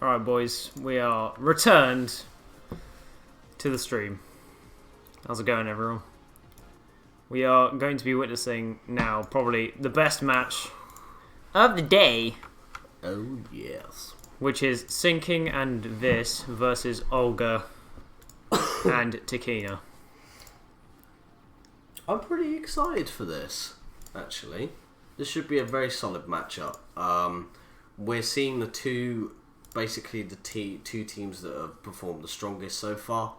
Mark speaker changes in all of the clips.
Speaker 1: Alright boys, we are returned to the stream. How's it going everyone? We are going to be witnessing now probably the best match of the day.
Speaker 2: Oh yes.
Speaker 1: Which is SynciNG and Vis versus Olgha and Takina.
Speaker 2: I'm pretty excited for this, actually. This should be a very solid matchup. We're seeing two teams that have performed the strongest so far,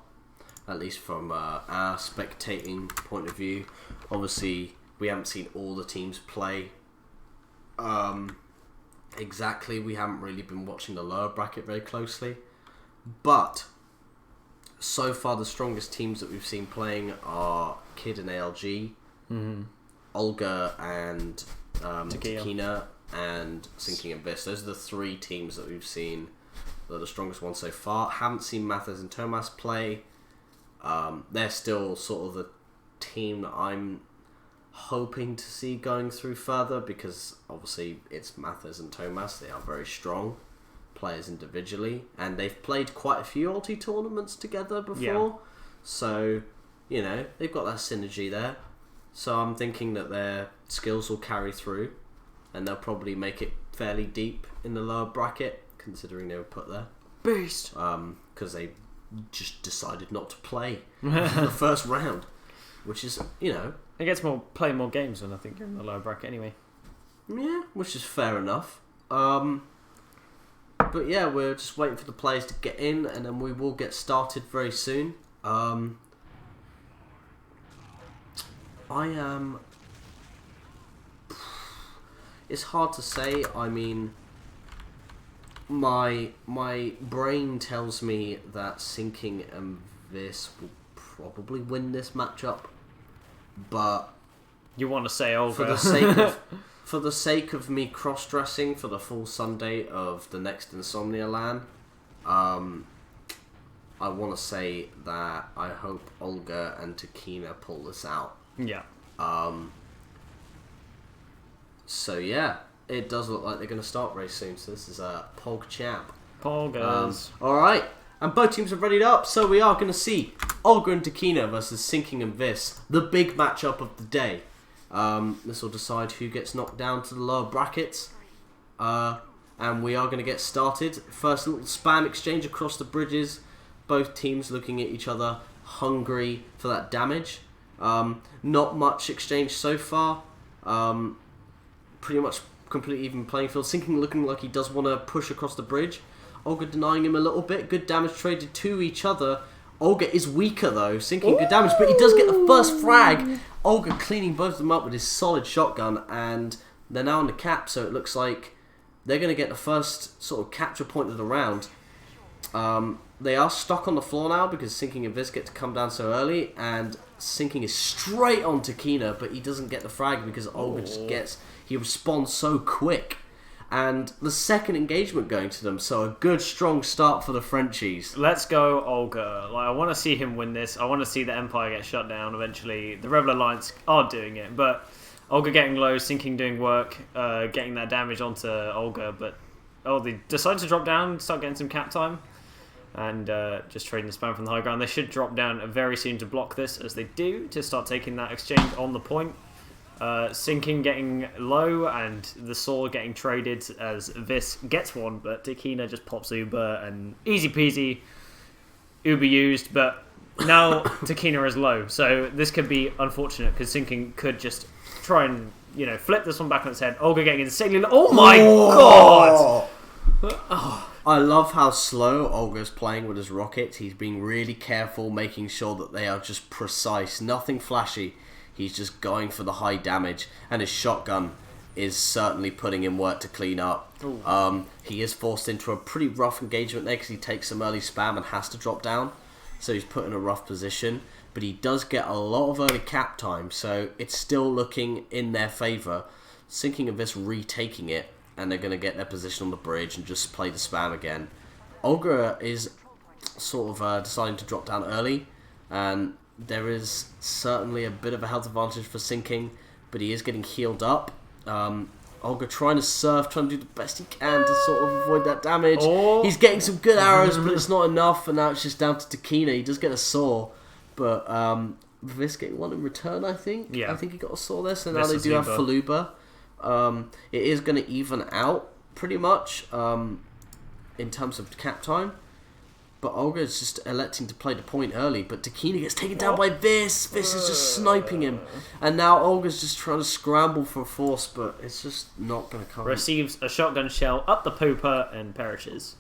Speaker 2: at least from our spectating point of view. Obviously, we haven't seen all the teams play exactly. We haven't really been watching the lower bracket very closely. But so far, the strongest teams that we've seen playing are Kid and ALG, Olgha and Takina, and SynciNG and Vis. Those are the three teams that we've seen that are the strongest ones so far. Haven't seen Mathers and Thomas play. They're still sort of the team that I'm hoping to see going through further, because obviously it's Mathers and Thomas. They are very strong players individually, and they've played quite a few ulti tournaments together before.
Speaker 1: Yeah.
Speaker 2: So, you know, they've got that synergy there. So I'm thinking that their skills will carry through, and they'll probably make it fairly deep in the lower bracket, considering they were put there.
Speaker 1: Beast!
Speaker 2: Because they just decided not to play the first round, which is, you know...
Speaker 1: It gets play more games than I think you're in the lower bracket anyway.
Speaker 2: Yeah, which is fair enough. But yeah, we're just waiting for the players to get in, and then we will get started very soon. I am... It's hard to say. I mean, my brain tells me that SynciNG and Vis will probably win this matchup, but
Speaker 1: you want to say Olgha
Speaker 2: for the sake of me cross-dressing for the full Sunday of the next Insomnia LAN, I want to say that I hope Olgha and Takina pull this out.
Speaker 1: Yeah.
Speaker 2: So yeah, it does look like they're going to start very soon. So this is a Pog Champ.
Speaker 1: Poggers.
Speaker 2: Alright, and both teams are readied up, so we are going to see Olgha and Takina versus SynciNG and Vis, the big matchup of the day. This will decide who gets knocked down to the lower brackets. And we are going to get started. First little spam exchange across the bridges. Both teams looking at each other, hungry for that damage. Not much exchange so far. Pretty much completely even playing field. SynciNG looking like he does want to push across the bridge. Olgha denying him a little bit. Good damage traded to each other. Olgha is weaker though. SynciNG good damage, but he does get the first frag. Olgha cleaning both of them up with his solid shotgun, and they're now on the cap, so it looks like they're going to get the first sort of capture point of the round. They are stuck on the floor now because SynciNG and Vis get to come down so early, and SynciNG is straight on Takina, but he doesn't get the frag because Olgha just he responds so quick. And the second engagement going to them, so a good strong start for the Frenchies.
Speaker 1: Let's go Olgha. Like, I want to see him win this. I want to see the Empire get shut down eventually. The Rebel Alliance are doing it, but Olgha getting low, SynciNG doing work, getting that damage onto Olgha, but they decide to drop down, start getting some cap time, and just trading the spam from the high ground. They should drop down very soon to block this, as they do, to start taking that exchange on the point. SynciNG getting low, and the sword getting traded as Vis gets one, but Takina just pops Uber, and easy peasy, Uber used, but now Takina is low, so this could be unfortunate, because SynciNG could just try and, flip this one back on its head. Olgha getting insanely low. Oh my god!
Speaker 2: Oh. I love how slow Olga's playing with his rockets. He's being really careful, making sure that they are just precise, nothing flashy. He's just going for the high damage, and his shotgun is certainly putting in work to clean up. He is forced into a pretty rough engagement there because he takes some early spam and has to drop down, so he's put in a rough position, but he does get a lot of early cap time, so it's still looking in their favour. SynciNG and Vis retaking it, and they're going to get their position on the bridge and just play the spam again. Olgha is sort of deciding to drop down early, and there is certainly a bit of a health advantage for SynciNG, but he is getting healed up. Olgha trying to surf, trying to do the best he can to sort of avoid that damage.
Speaker 1: Oh.
Speaker 2: He's getting some good arrows, but it's not enough, and now it's just down to Takina. He does get a saw, but Vis getting one in return, I think.
Speaker 1: Yeah.
Speaker 2: I think he got a saw there, so now
Speaker 1: Vis
Speaker 2: they
Speaker 1: is
Speaker 2: do have
Speaker 1: Faluba.
Speaker 2: Faluba. It is going to even out, pretty much, in terms of cap time. But Olgha is just electing to play the point early, but Takina gets taken down by Vis. Vis is just sniping him. And now Olga's just trying to scramble for a force, but it's just not going to come.
Speaker 1: Receives a shotgun shell up the pooper and perishes.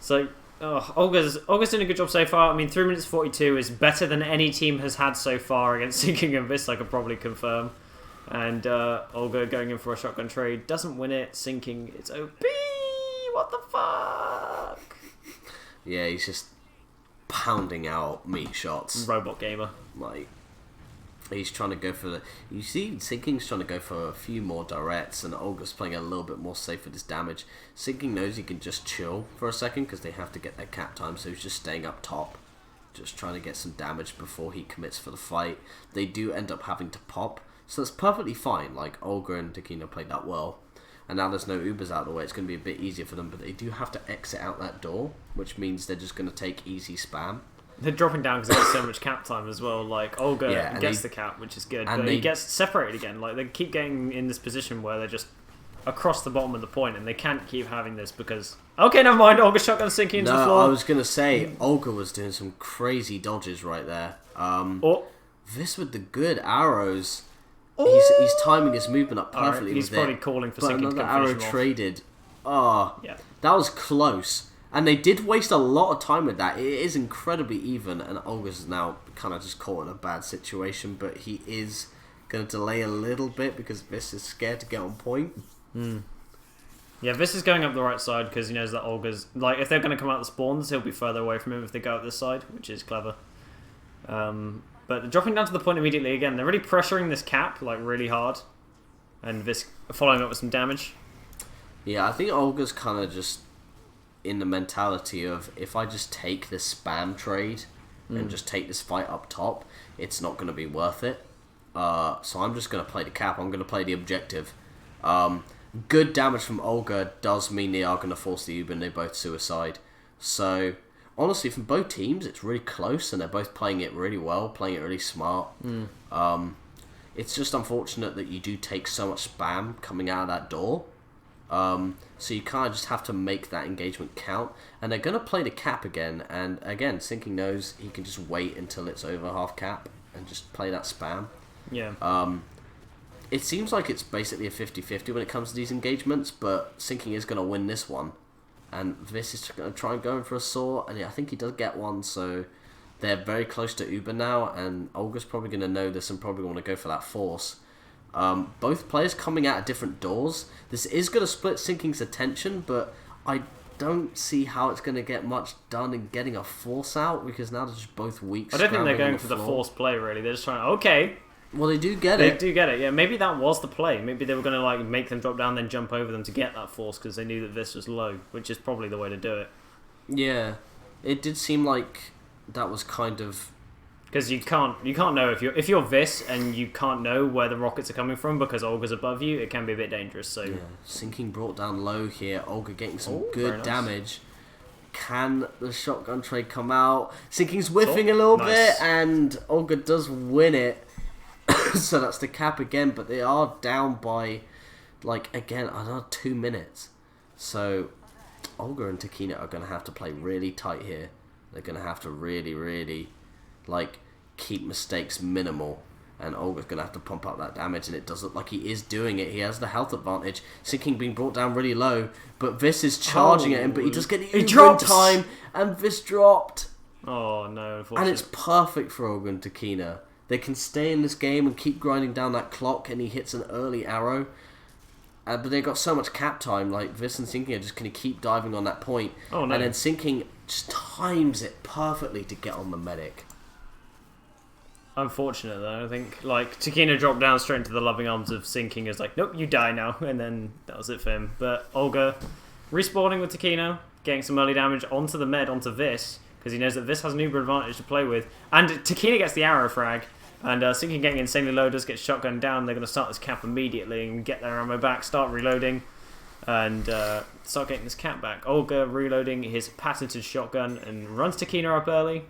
Speaker 1: So, Olga's doing a good job so far. I mean, 3 minutes 42 is better than any team has had so far against SynciNG and Vis, I can probably confirm. And Olgha going in for a shotgun trade, doesn't win it. SynciNG, it's OP! What the fuck?
Speaker 2: Yeah, he's just pounding out meat shots.
Speaker 1: Robot gamer.
Speaker 2: Like, he's trying to go for the... You see, SynciNG's trying to go for a few more directs, and Olga's playing a little bit more safe with his damage. SynciNG knows he can just chill for a second, because they have to get their cap time, so he's just staying up top. Just trying to get some damage before he commits for the fight. They do end up having to pop, so that's perfectly fine. Like, Olgha and Takina played that well. And now there's no Ubers out of the way, it's going to be a bit easier for them, but they do have to exit out that door, which means they're just going to take easy spam.
Speaker 1: They're dropping down because they have so much cap time as well. Like, Olgha gets the cap, which is good, but he gets separated again. Like, they keep getting in this position where they're just across the bottom of the point, and they can't keep having this because... Okay, never mind, Olgha shotgun sinking into the floor.
Speaker 2: I was going to say, Olgha was doing some crazy dodges right there. This with the good arrows... He's timing his movement up perfectly.
Speaker 1: He's probably calling for SynciNG to
Speaker 2: another
Speaker 1: come
Speaker 2: arrow
Speaker 1: finish him off.
Speaker 2: traded. That was close. And they did waste a lot of time with that. It is incredibly even, and Olga's now kind of just caught in a bad situation, but he is going to delay a little bit because Vis is scared to get on point.
Speaker 1: Yeah, Vis is going up the right side because he knows that Olga's... Like, if they're going to come out the spawns, he'll be further away from him if they go up this side, which is clever. But dropping down to the point immediately again. They're really pressuring this cap, like, really hard. And Vis following up with some damage.
Speaker 2: Yeah, I think Olga's kind of just in the mentality of, if I just take this spam trade and just take this fight up top, it's not going to be worth it. So I'm just going to play the cap. I'm going to play the objective. Good damage from Olgha does mean they are going to force the Uber, and they both suicide. So... Honestly, from both teams, it's really close, and they're both playing it really well, playing it really smart. It's just unfortunate that you do take so much spam coming out of that door. So you kind of just have to make that engagement count. And they're going to play the cap again, and again, SynciNG knows he can just wait until it's over half cap and just play that spam.
Speaker 1: Yeah.
Speaker 2: It seems like it's basically a 50-50 when it comes to these engagements, but SynciNG is going to win this one. And Vis is going to try and go in for a saw, and I think he does get one, so they're very close to Uber now, and Olga's probably going to know this and probably want to go for that force. Both players coming out of different doors. This is going to split SynciNG's attention, but I don't see how it's going to get much done in getting a force out, because now they're just both weak.
Speaker 1: I don't think they're going for the force play, really. They're just trying to, okay.
Speaker 2: Well, they do get it.
Speaker 1: They do get it, yeah. Maybe that was the play. Maybe they were going to like make them drop down, then jump over them to get that force because they knew that this was low, which is probably the way to do it.
Speaker 2: Yeah, it did seem like that was kind of...
Speaker 1: Because you can't know if you're Vis and you can't know where the rockets are coming from because Olga's above you, it can be a bit dangerous. So
Speaker 2: yeah, SynciNG brought down low here. Olgha getting some good damage. Can the shotgun trade come out? SynciNG's whiffing a little bit, and Olgha does win it. So that's the cap again, but they are down by, like, again, another 2 minutes. So Olgha and Takina are going to have to play really tight here. They're going to have to really, really, like, keep mistakes minimal. And Olga's going to have to pump up that damage, and it does look like he is doing it. He has the health advantage. SynciNG being brought down really low, but Vis is charging at him, but he does get the Uber in time, and Vis dropped.
Speaker 1: Oh, no, unfortunately.
Speaker 2: And it's perfect for Olgha and Takina. They can stay in this game and keep grinding down that clock, and he hits an early arrow. But they've got so much cap time, like Vis and SynciNG are just going to keep diving on that point.
Speaker 1: Oh, no.
Speaker 2: And then SynciNG just times it perfectly to get on the medic.
Speaker 1: Unfortunate though, I think. Like, Takina dropped down straight into the loving arms of SynciNG as like, nope, you die now. And then that was it for him. But Olgha respawning with Takina, getting some early damage onto the med, onto Vis, because he knows that Vis has an Uber advantage to play with. And Takina gets the arrow frag. And SynciNG getting insanely low, does get shotgun down. They're going to start this cap immediately and get their ammo back, start reloading, and start getting this cap back. Olgha reloading his patented shotgun and runs Takina up early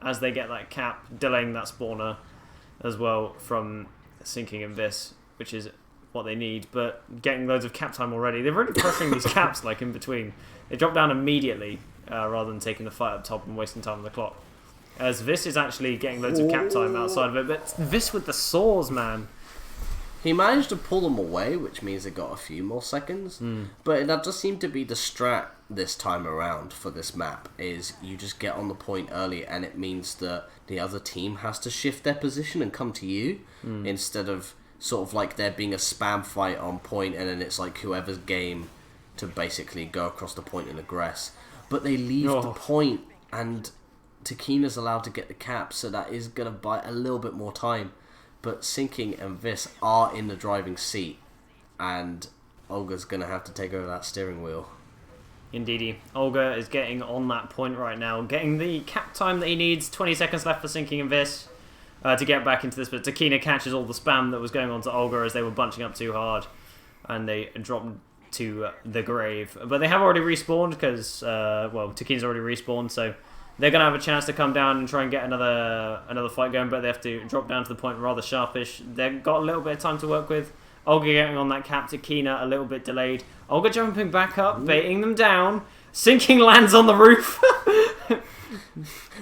Speaker 1: as they get that cap, delaying that spawner as well from SynciNG and Vis, which is what they need, but getting loads of cap time already. They're really pressuring these caps like in between. They drop down immediately rather than taking the fight up top and wasting time on the clock. As Vis is actually getting loads of cap time outside of it, but Vis with the saws, man.
Speaker 2: He managed to pull them away, which means they got a few more seconds. But that does seem to be the strat this time around for this map, is you just get on the point early and it means that the other team has to shift their position and come to you instead of sort of like there being a spam fight on point and then it's like whoever's game to basically go across the point and aggress. But they leave the point and Takina's allowed to get the cap, so that is going to buy a little bit more time. But SynciNG and Vis are in the driving seat, and Olga's going to have to take over that steering wheel.
Speaker 1: Indeedy. Olgha is getting on that point right now, getting the cap time that he needs. 20 seconds left for SynciNG and Vis to get back into this, but Takina catches all the spam that was going on to Olgha as they were bunching up too hard, and they drop to the grave. But they have already respawned because, Takina's already respawned, so they're going to have a chance to come down and try and get another fight going, but they have to drop down to the point rather sharpish. They've got a little bit of time to work with. Olgha getting on that cap, Takina a little bit delayed. Olgha jumping back up, baiting them down. SynciNG lands on the roof.
Speaker 2: I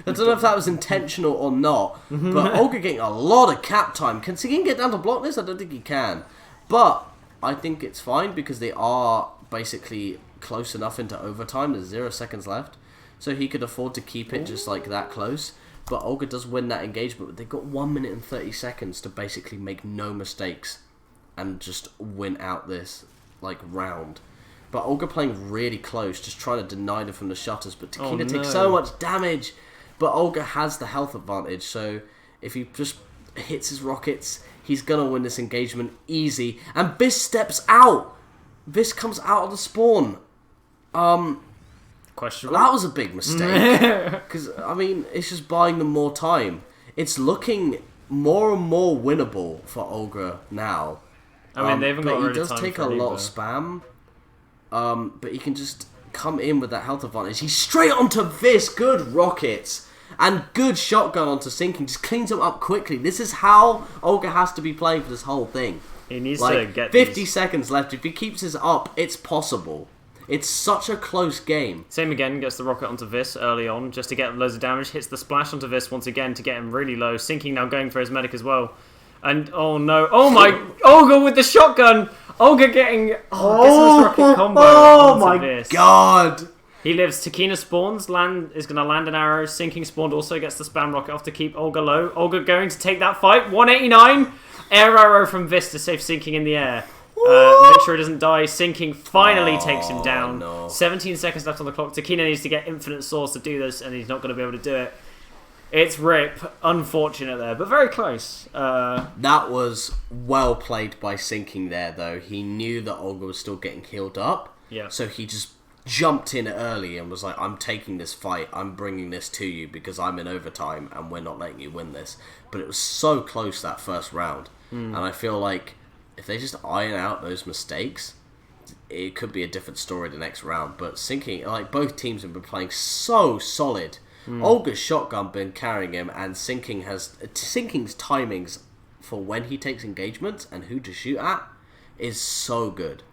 Speaker 2: don't know if that was intentional or not, but Olgha getting a lot of cap time. Can SynciNG get down to block this? I don't think he can. But I think it's fine because they are basically close enough into overtime. There's 0 seconds left. So he could afford to keep it just like that close. But Olgha does win that engagement. But they've got 1 minute and 30 seconds to basically make no mistakes and just win out this like round. But Olgha playing really close, just trying to deny them from the shutters. But Takina takes so much damage. But Olgha has the health advantage. So if he just hits his rockets, he's going to win this engagement easy. And Vis steps out. Vis comes out of the spawn.
Speaker 1: Questionable.
Speaker 2: That was a big mistake. Because, I mean, it's just buying them more time. It's looking more and more winnable for Olgha now.
Speaker 1: I mean, they haven't got
Speaker 2: But he does take a lot of spam. But he can just come in with that health advantage. He's straight onto Vis. Good rockets. And good shotgun onto SynciNG. Just cleans him up quickly. This is how Olgha has to be playing for this whole thing.
Speaker 1: He needs to get
Speaker 2: 50 seconds left. If he keeps his up, it's possible. It's such a close game.
Speaker 1: Same again, gets the rocket onto Vis early on just to get loads of damage. Hits the splash onto Vis once again to get him really low. SynciNG now going for his medic as well. And oh no, oh my, Olgha with the shotgun. Olgha getting gets his rocket combo.
Speaker 2: Oh
Speaker 1: onto
Speaker 2: my
Speaker 1: Vis.
Speaker 2: god.
Speaker 1: He lives. Takina spawns. Is going to land an arrow. SynciNG spawned also gets the spam rocket off to keep Olgha low. Olgha going to take that fight. 189. Air arrow from Vis to save SynciNG in the air. Make sure he doesn't die. SynciNG finally takes him down.
Speaker 2: No.
Speaker 1: 17 seconds left on the clock. Takina needs to get infinite source to do this, and he's not going to be able to do it. It's rip. Unfortunate there, but very close.
Speaker 2: That was well played by SynciNG there, though. He knew that Olgha was still getting healed up.
Speaker 1: Yeah.
Speaker 2: So he just jumped in early and was like, I'm taking this fight. I'm bringing this to you because I'm in overtime and we're not letting you win this. But it was so close that first round. And I feel like if they just iron out those mistakes, it could be a different story the next round. But SynciNG, like both teams have been playing so solid. Olga's shotgun been carrying him, and SynciNG's timings for when he takes engagements and who to shoot at is so good.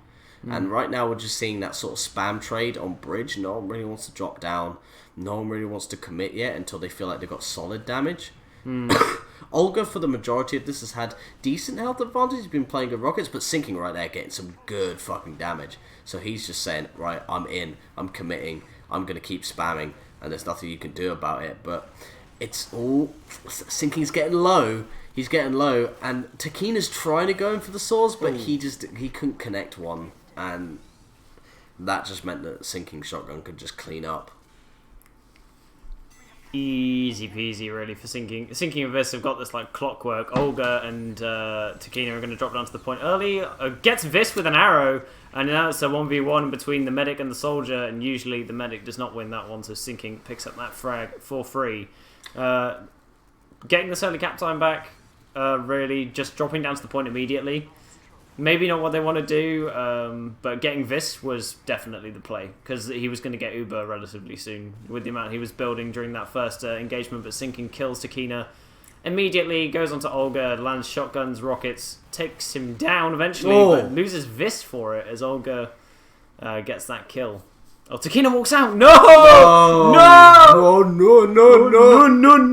Speaker 2: And right now we're just seeing that sort of spam trade on bridge. No one really wants to drop down. No one really wants to commit yet until they feel like they've got solid damage. Olgha, for the majority of this, has had decent health advantage. He's been playing good rockets, but SynciNG right there getting some good fucking damage. So he's just saying, right, I'm in, I'm committing, I'm going to keep spamming, and there's nothing you can do about it. But it's all... SynciNG's getting low. He's getting low, and Takina's trying to go in for the swords, but he couldn't connect one, and that just meant that SynciNG shotgun could just clean up.
Speaker 1: Easy peasy, really, for SynciNG. SynciNG and Vis have got this like clockwork. Olgha and Takina are going to drop down to the point early. Gets Vis with an arrow, and now it's a 1v1 between the medic and the soldier, and usually the medic does not win that one, so SynciNG picks up that frag for free. Getting this early cap time back, really. Just dropping down to the point immediately. Maybe not what they want to do, but getting Vis was definitely the play, because he was going to get Uber relatively soon with the amount he was building during that first engagement, but SynciNG kills Takina immediately, goes onto Olgha, lands shotguns, rockets, takes him down eventually, but loses Vis for it as Olgha gets that kill. Oh, Takina walks out! No!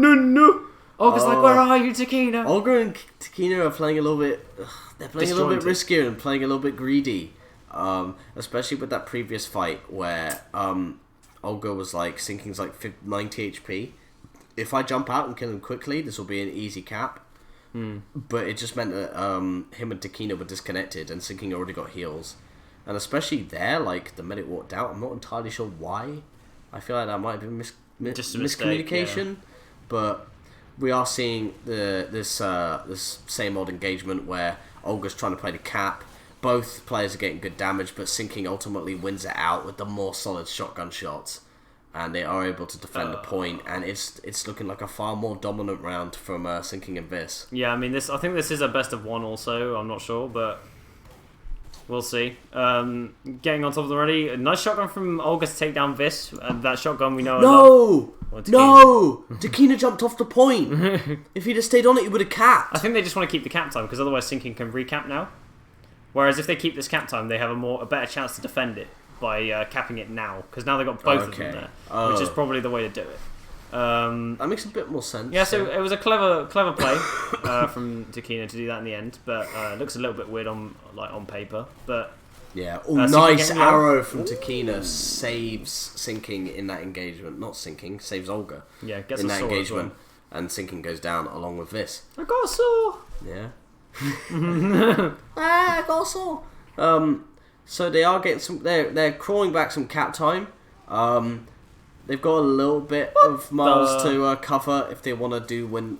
Speaker 1: No! Olga's like, where are you, Takina?
Speaker 2: Olgha and Takina are playing a little bit... They're playing a little bit riskier and playing a little bit greedy. Especially with that previous fight where Olgha was like, SynciNG's like 90 HP. If I jump out and kill him quickly, this will be an easy cap. But it just meant that him and Takina were disconnected and SynciNG already got heals. And especially there, like, the medic walked out. I'm not entirely sure why. I feel like that might have been
Speaker 1: Just a
Speaker 2: miscommunication.
Speaker 1: mistake,
Speaker 2: But we are seeing this same old engagement where Olga's trying to play the cap. Both players are getting good damage, but SynciNG ultimately wins it out with the more solid shotgun shots. And they are able to defend the point, and it's looking like a far more dominant round from SynciNG and Vis.
Speaker 1: Yeah, I mean, I think this is a best of one also, I'm not sure, but we'll see. Getting on top of them already. A nice shotgun from Olga to take down Vis. That shotgun we know.
Speaker 2: No! Takina jumped off the point. If he'd have stayed on it, he would have capped.
Speaker 1: I think they just want to keep the cap time, because otherwise SynciNG can recap now. Whereas if they keep this cap time, they have a better chance to defend it by capping it now, because now they've got both of them there, which is probably the way to do it.
Speaker 2: That makes a bit more sense.
Speaker 1: Yeah, so it was a clever play from Takina to do that in the end, but it looks a little bit weird on paper. But
Speaker 2: yeah, nice arrow from Takina saves SynciNG in that engagement. Not SynciNG, saves Olgha.
Speaker 1: Yeah, gets
Speaker 2: in
Speaker 1: a
Speaker 2: that
Speaker 1: sword
Speaker 2: engagement, and SynciNG goes down along with Vis.
Speaker 1: I got a saw.
Speaker 2: Yeah. I got a saw. So they are getting some. They're crawling back some cap time. They've got a little bit of miles to cover if they want to win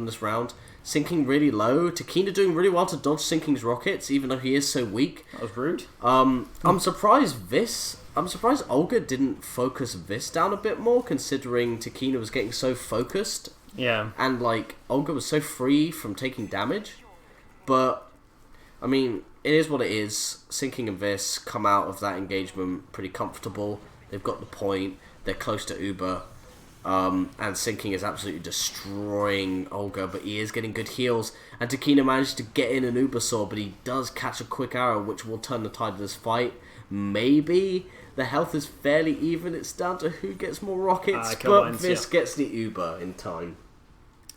Speaker 2: this round. SynciNG really low. Takina doing really well to dodge SynciNG's rockets, even though he is so weak.
Speaker 1: That was rude.
Speaker 2: I'm surprised Olgha didn't focus Vis down a bit more, considering Takina was getting so focused.
Speaker 1: Yeah.
Speaker 2: And like Olgha was so free from taking damage. But I mean, it is what it is. SynciNG and Vis come out of that engagement pretty comfortable. They've got the point. They're close to Uber. And SynciNG is absolutely destroying Olgha, but he is getting good heals. And Takina managed to get in an Uber sword, but he does catch a quick arrow, which will turn the tide of this fight. Maybe the health is fairly even. It's down to who gets more rockets, but Vis gets the Uber in time.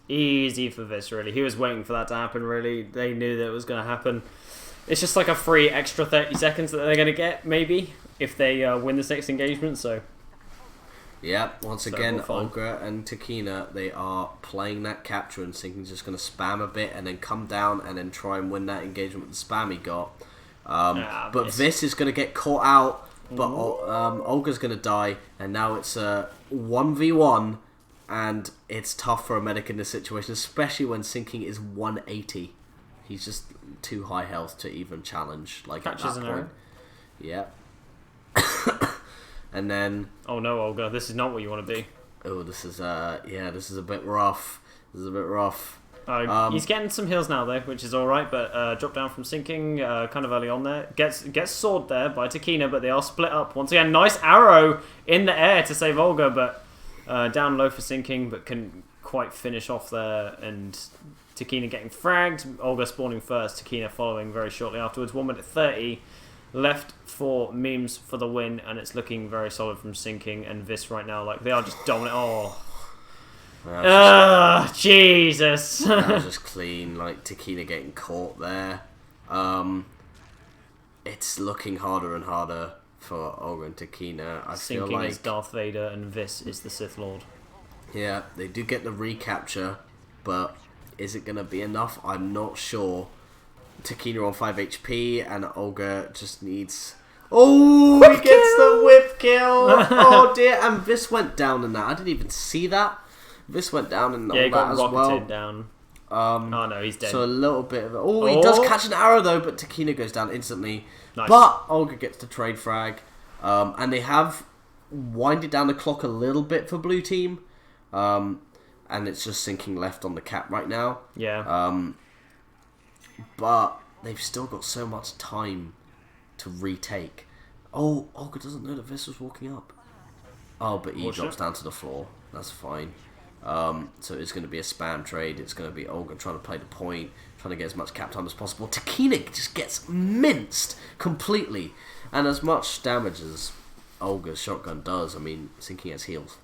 Speaker 1: Easy for Vis, really. He was waiting for that to happen, really. They knew that it was going to happen. It's just like a free extra 30 seconds that they're going to get, maybe, if they win this next engagement, so...
Speaker 2: Yeah, once again, Olgha and Takina, they are playing that capture, and SynciNG's just going to spam a bit and then come down and then try and win that engagement with the spam he got. But Vis is going to get caught out, but Olga's going to die, and now it's a 1v1, and it's tough for a medic in this situation, especially when SynciNG is 180. He's just too high health to even challenge. Like at that point. Yeah. And then...
Speaker 1: Oh no, Olgha, this is not what you want to be.
Speaker 2: Oh, this is this is a bit rough.
Speaker 1: He's getting some heals now though, which is alright, but drop down from SynciNG kind of early on there. Gets sword there by Takina, but they are split up. Once again, nice arrow in the air to save Olgha, but down low for SynciNG, but couldn't quite finish off there, and Takina getting fragged, Olgha spawning first, Takina following very shortly afterwards. 1 minute 30 left for memes for the win, and it's looking very solid from SynciNG and Vis right now. Like, they are just dominant. Jesus.
Speaker 2: That was just clean. Like, Takina getting caught there. It's looking harder and harder for Olgha and Takina. I feel like
Speaker 1: SynciNG is Darth Vader and Vis is the Sith Lord.
Speaker 2: Yeah, they do get the recapture, but is it going to be enough? I'm not sure. Takina on 5 HP, and Olgha just needs... Oh, he gets the whip kill! Oh dear, and Vis went down in that. I didn't even see that. Vis went down in all that as well. Yeah, he got rocketed down.
Speaker 1: Oh no, he's dead.
Speaker 2: So a little bit of... Oh, he does catch an arrow though, but Takina goes down instantly. Nice. But Olgha gets the trade frag. And they have winded down the clock a little bit for blue team. and it's just sinking left on the cap right now.
Speaker 1: Yeah.
Speaker 2: But they've still got so much time to retake. Oh, Olga doesn't know that Vis was walking up. Oh, but he drops down to the floor. That's fine. So it's going to be a spam trade. It's going to be Olga trying to play the point, trying to get as much cap time as possible. Takina just gets minced completely. And as much damage as Olga's shotgun does, I mean, SynciNG has heals.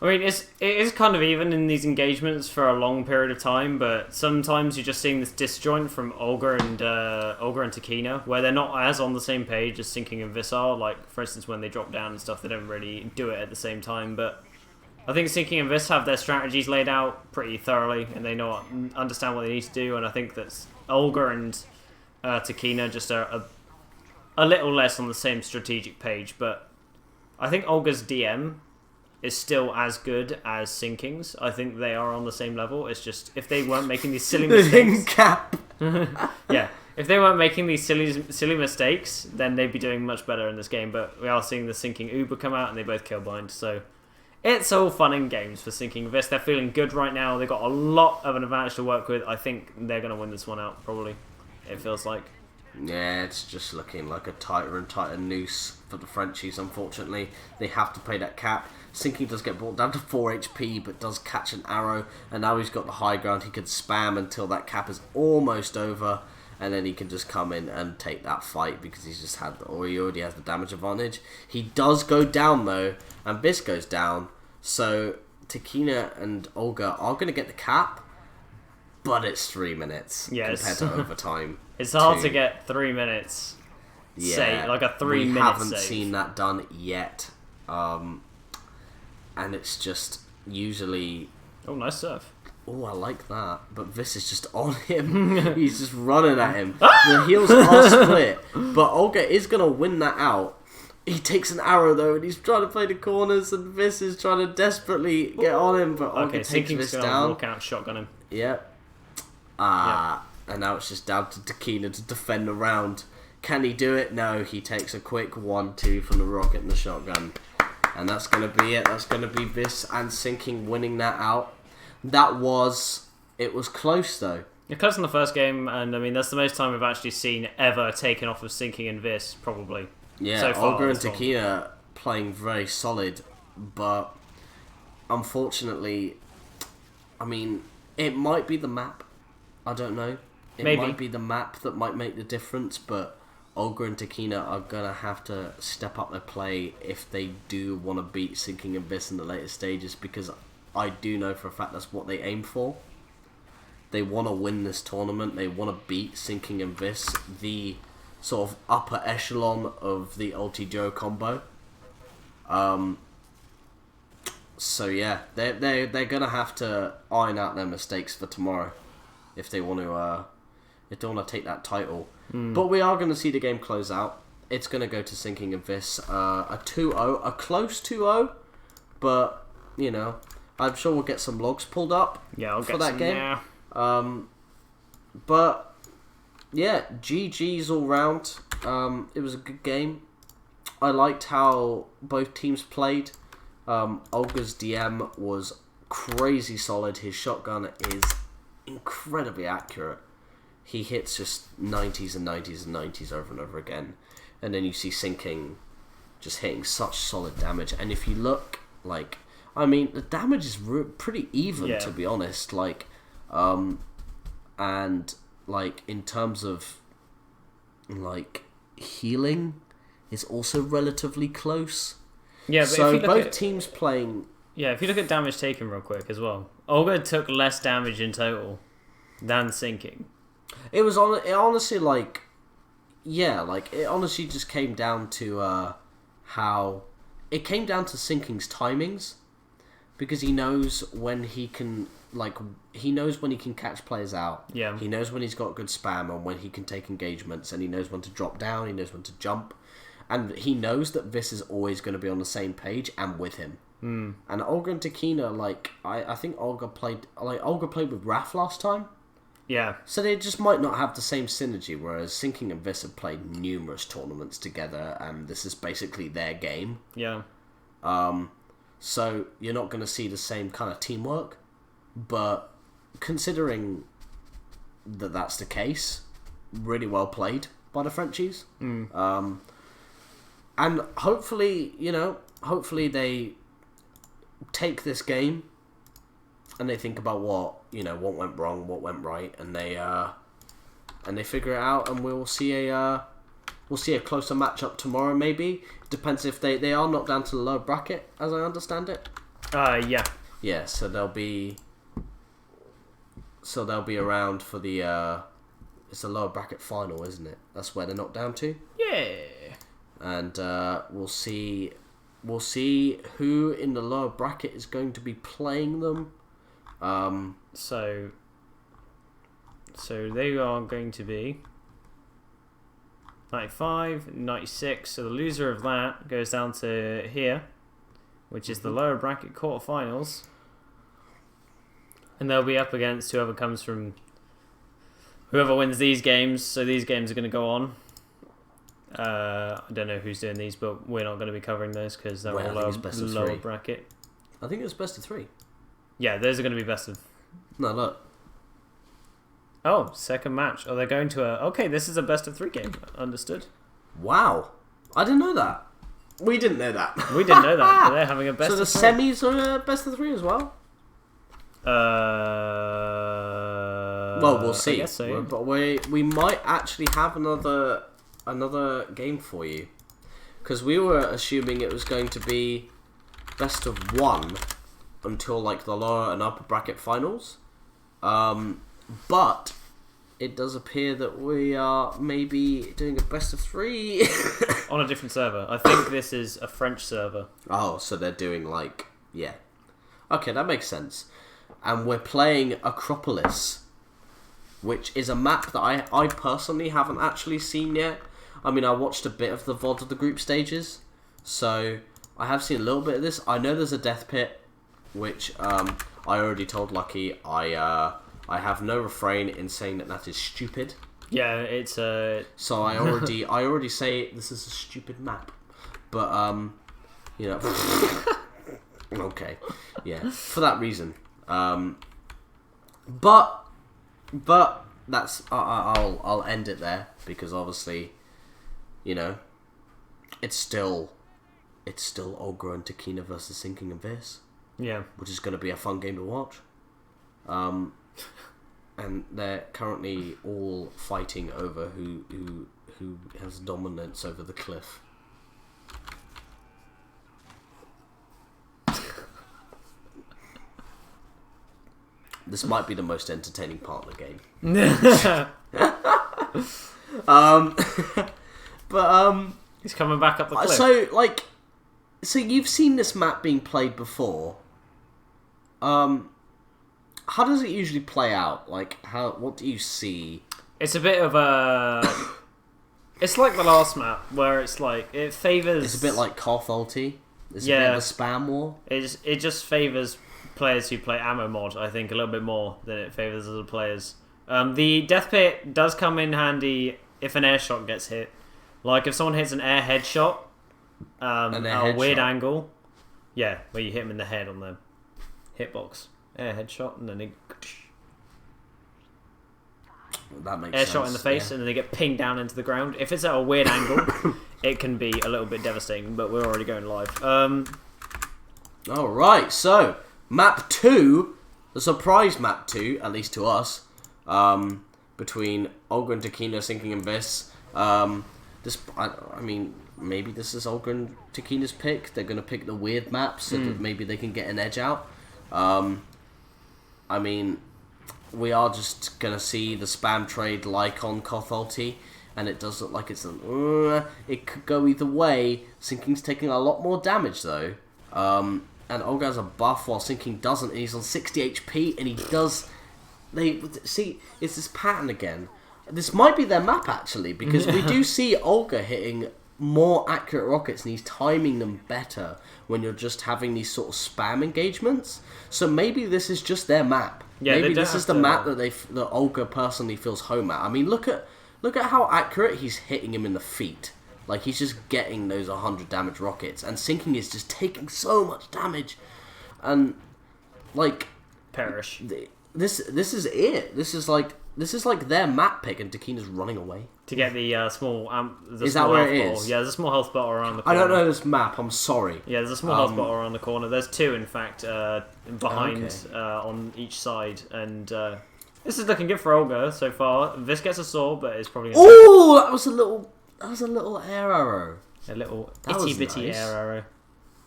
Speaker 1: I mean, it is kind of even in these engagements for a long period of time, but sometimes you're just seeing this disjoint from Olga and Takina, where they're not as on the same page as SynciNG and Vis are. Like, for instance, when they drop down and stuff, they don't really do it at the same time. But I think SynciNG and Vis have their strategies laid out pretty thoroughly, and they understand what they need to do. And I think that Olga and Takina just are a little less on the same strategic page. But I think Olga's DM is still as good as SynciNG's. I think they are on the same level. It's just if they weren't making these silly mistakes,
Speaker 2: cap.
Speaker 1: Yeah, if they weren't making these silly mistakes, then they'd be doing much better in this game. But we are seeing the SynciNG Uber come out, and they both kill bind. So it's all fun and games for SynciNG and Vis. They're feeling good right now. They've got a lot of an advantage to work with. I think they're going to win this one out, probably. It feels like.
Speaker 2: Yeah, it's just looking like a tighter and tighter noose for the Frenchies, unfortunately. They have to pay that cap. SynciNG does get brought down to 4 HP, but does catch an arrow, and now he's got the high ground. He can spam until that cap is almost over, and then he can just come in and take that fight because he's just had, or he already has the damage advantage. He does go down though, and Vis goes down, so Takina and Olga are going to get the cap, but it's 3 minutes compared to overtime.
Speaker 1: It's hard to get 3 minutes.
Speaker 2: Yeah,
Speaker 1: say, like a 3 minute
Speaker 2: We haven't
Speaker 1: save.
Speaker 2: seen that done yet. And it's just usually...
Speaker 1: Oh, nice serve.
Speaker 2: Oh, I like that. But Vis is just on him. He's just running at him. The heels are split. But Olga is going to win that out. He takes an arrow, though, and he's trying to play the corners, and Vis is trying to desperately get on him, but Olga takes Vis down.
Speaker 1: Walk out, shotgun him.
Speaker 2: Yep. And now it's just down to Takina to defend the round. Can he do it? No, he takes a quick 1-2 from the rocket and the shotgun. And that's going to be it. That's going to be Vis and SynciNG winning that out. It was close though.
Speaker 1: You're close in the first game, and I mean, that's the most time we've actually seen ever taken off of SynciNG and Vis, probably.
Speaker 2: Yeah,
Speaker 1: so far,
Speaker 2: Olga and Takina playing very solid, but unfortunately, I mean, it might be the map. I don't know. It might be the map that might make the difference, but Olga and Takina are going to have to step up their play if they do want to beat SynciNG and Vis in the later stages, because I do know for a fact that's what they aim for. They want to win this tournament. They want to beat SynciNG and Vis, the sort of upper echelon of the Ultiduo combo. So yeah, they're going to have to iron out their mistakes for tomorrow if they want to take that title. But we are going to see the game close out. It's going to go to SynciNG and Vis. A 2-0, a close 2-0, but, you know, I'm sure we'll get some logs pulled up for that game.
Speaker 1: Yeah.
Speaker 2: But, yeah, GG's all round. It was a good game. I liked how both teams played. Olga's DM was crazy solid. His shotgun is incredibly accurate. He hits just 90s and 90s and 90s over and over again. And then you see SynciNG just hitting such solid damage. And if you look, like, I mean, the damage is pretty even, to be honest. Like, and, like, in terms of, like, healing is also relatively close.
Speaker 1: Yeah, but
Speaker 2: so
Speaker 1: if you
Speaker 2: both teams playing...
Speaker 1: Yeah, if you look at damage taken real quick as well, Olga took less damage in total than SynciNG.
Speaker 2: It honestly, like, yeah, like, it honestly just came down to how... It came down to SynciNG's timings, because he knows when he can, like, he knows when he can catch players out.
Speaker 1: Yeah.
Speaker 2: He knows when he's got good spam and when he can take engagements, and he knows when to drop down, he knows when to jump. And he knows that Vis is always going to be on the same page and with him. And Olga and Takina, like, I think Olga played with Raph last time.
Speaker 1: Yeah.
Speaker 2: So they just might not have the same synergy, whereas SynciNG and Vis have played numerous tournaments together, and this is basically their game.
Speaker 1: Yeah.
Speaker 2: So you're not going to see the same kind of teamwork. But considering that that's the case, really well played by the Frenchies. And hopefully, hopefully they take this game and they think about what went wrong, what went right, and they figure it out, and we'll see a closer matchup tomorrow. Maybe depends if they are knocked down to the lower bracket, as I understand it.
Speaker 1: Yeah.
Speaker 2: So they'll be around for the it's a lower bracket final, isn't it? That's where they're knocked down to.
Speaker 1: Yeah.
Speaker 2: And we'll see who in the lower bracket is going to be playing them.
Speaker 1: So they are going to be 95, 96. So the loser of that goes down to here, which is the lower bracket quarterfinals. And they'll be up against whoever wins these games. So these games are going to go on. I don't know who's doing these, but we're not going to be covering those because they're all lower bracket.
Speaker 2: I think it was best of 3.
Speaker 1: Yeah, those are going to be best of...
Speaker 2: No, look.
Speaker 1: Oh, second match. Oh, they're going to a... Okay, this is a best of 3 game. Understood.
Speaker 2: Wow. I didn't know that. We didn't know that.
Speaker 1: We didn't know that, but they're having a best of 3.
Speaker 2: So the semis are a best of 3 as well? Well, we'll see.
Speaker 1: I guess so.
Speaker 2: But we might actually have another game for you, because we were assuming it was going to be best of 1 until like the lower and upper bracket finals, but it does appear that we are maybe doing a best of 3
Speaker 1: on a different server. I think this is a French server.
Speaker 2: Oh, so they're doing okay, that makes sense. And we're playing Acropolis, which is a map that I personally haven't actually seen yet. I mean, I watched a bit of the VOD of the group stages, so I have seen a little bit of this. I know there's a death pit, which I already told Lucky I have no refrain in saying that is stupid.
Speaker 1: Yeah, it's a...
Speaker 2: So I already say this is a stupid map, but okay, yeah, for that reason. But that's I'll end it there, because obviously, it's still Olgha and Takina versus SynciNG and Vis.
Speaker 1: Yeah,
Speaker 2: which is going to be a fun game to watch. And they're currently all fighting over who has dominance over the cliff. This might be the most entertaining part of the game.
Speaker 1: He's coming back up the cliff.
Speaker 2: So you've seen this map being played before. How does it usually play out? What do you see?
Speaker 1: It's a bit of a... It's like the last map, where it's like, it favours...
Speaker 2: It's a bit like Koth Ulti. It's a bit of a spam war.
Speaker 1: It just favours players who play ammo mod, I think, a little bit more than it favours other players. The death pit does come in handy if an air shot gets hit. Like if someone hits an air headshot at a weird angle. Yeah, where you hit them in the head on the hitbox. Air headshot, and then they...
Speaker 2: That makes
Speaker 1: air
Speaker 2: sense.
Speaker 1: shot in the face, and then they get pinged down into the ground. If it's at a weird angle, it can be a little bit devastating, but we're already going live.
Speaker 2: Alright, so... Map 2, the surprise map 2, at least to us, between Olgha and Takina, SynciNG and Vis. I mean, maybe this is Olgha and Takina's pick. They're going to pick the weird map so that maybe they can get an edge out. I mean, we are just going to see the spam trade like on Koth Ulti, and it does look like it's it could go either way. SynciNG's taking a lot more damage, though. And Olgha has a buff while SynciNG doesn't, and he's on 60 HP, and he does... it's this pattern again. This might be their map, actually, because we do see Olgha hitting more accurate rockets, and he's timing them better when you're just having these sort of spam engagements. So maybe this is just their map.
Speaker 1: Yeah,
Speaker 2: maybe this is the map that Olgha personally feels home at. I mean, look at how accurate he's hitting him in the feet. Like, he's just getting those 100 damage rockets, and SynciNG is just taking so much damage. And, like...
Speaker 1: Perish.
Speaker 2: This is it. This is like their map pick, and Takina's running away.
Speaker 1: To get the small...
Speaker 2: is that where it is?
Speaker 1: Yeah, there's a small health bottle around the corner.
Speaker 2: I don't know this map, I'm sorry.
Speaker 1: Yeah, there's a small health bottle around the corner. There's two, in fact, behind on each side. And this is looking good for Olgha so far. This gets a sword, but it's probably...
Speaker 2: Oh, that was a little air arrow.
Speaker 1: A little
Speaker 2: That was
Speaker 1: itty-bitty
Speaker 2: nice.
Speaker 1: air arrow.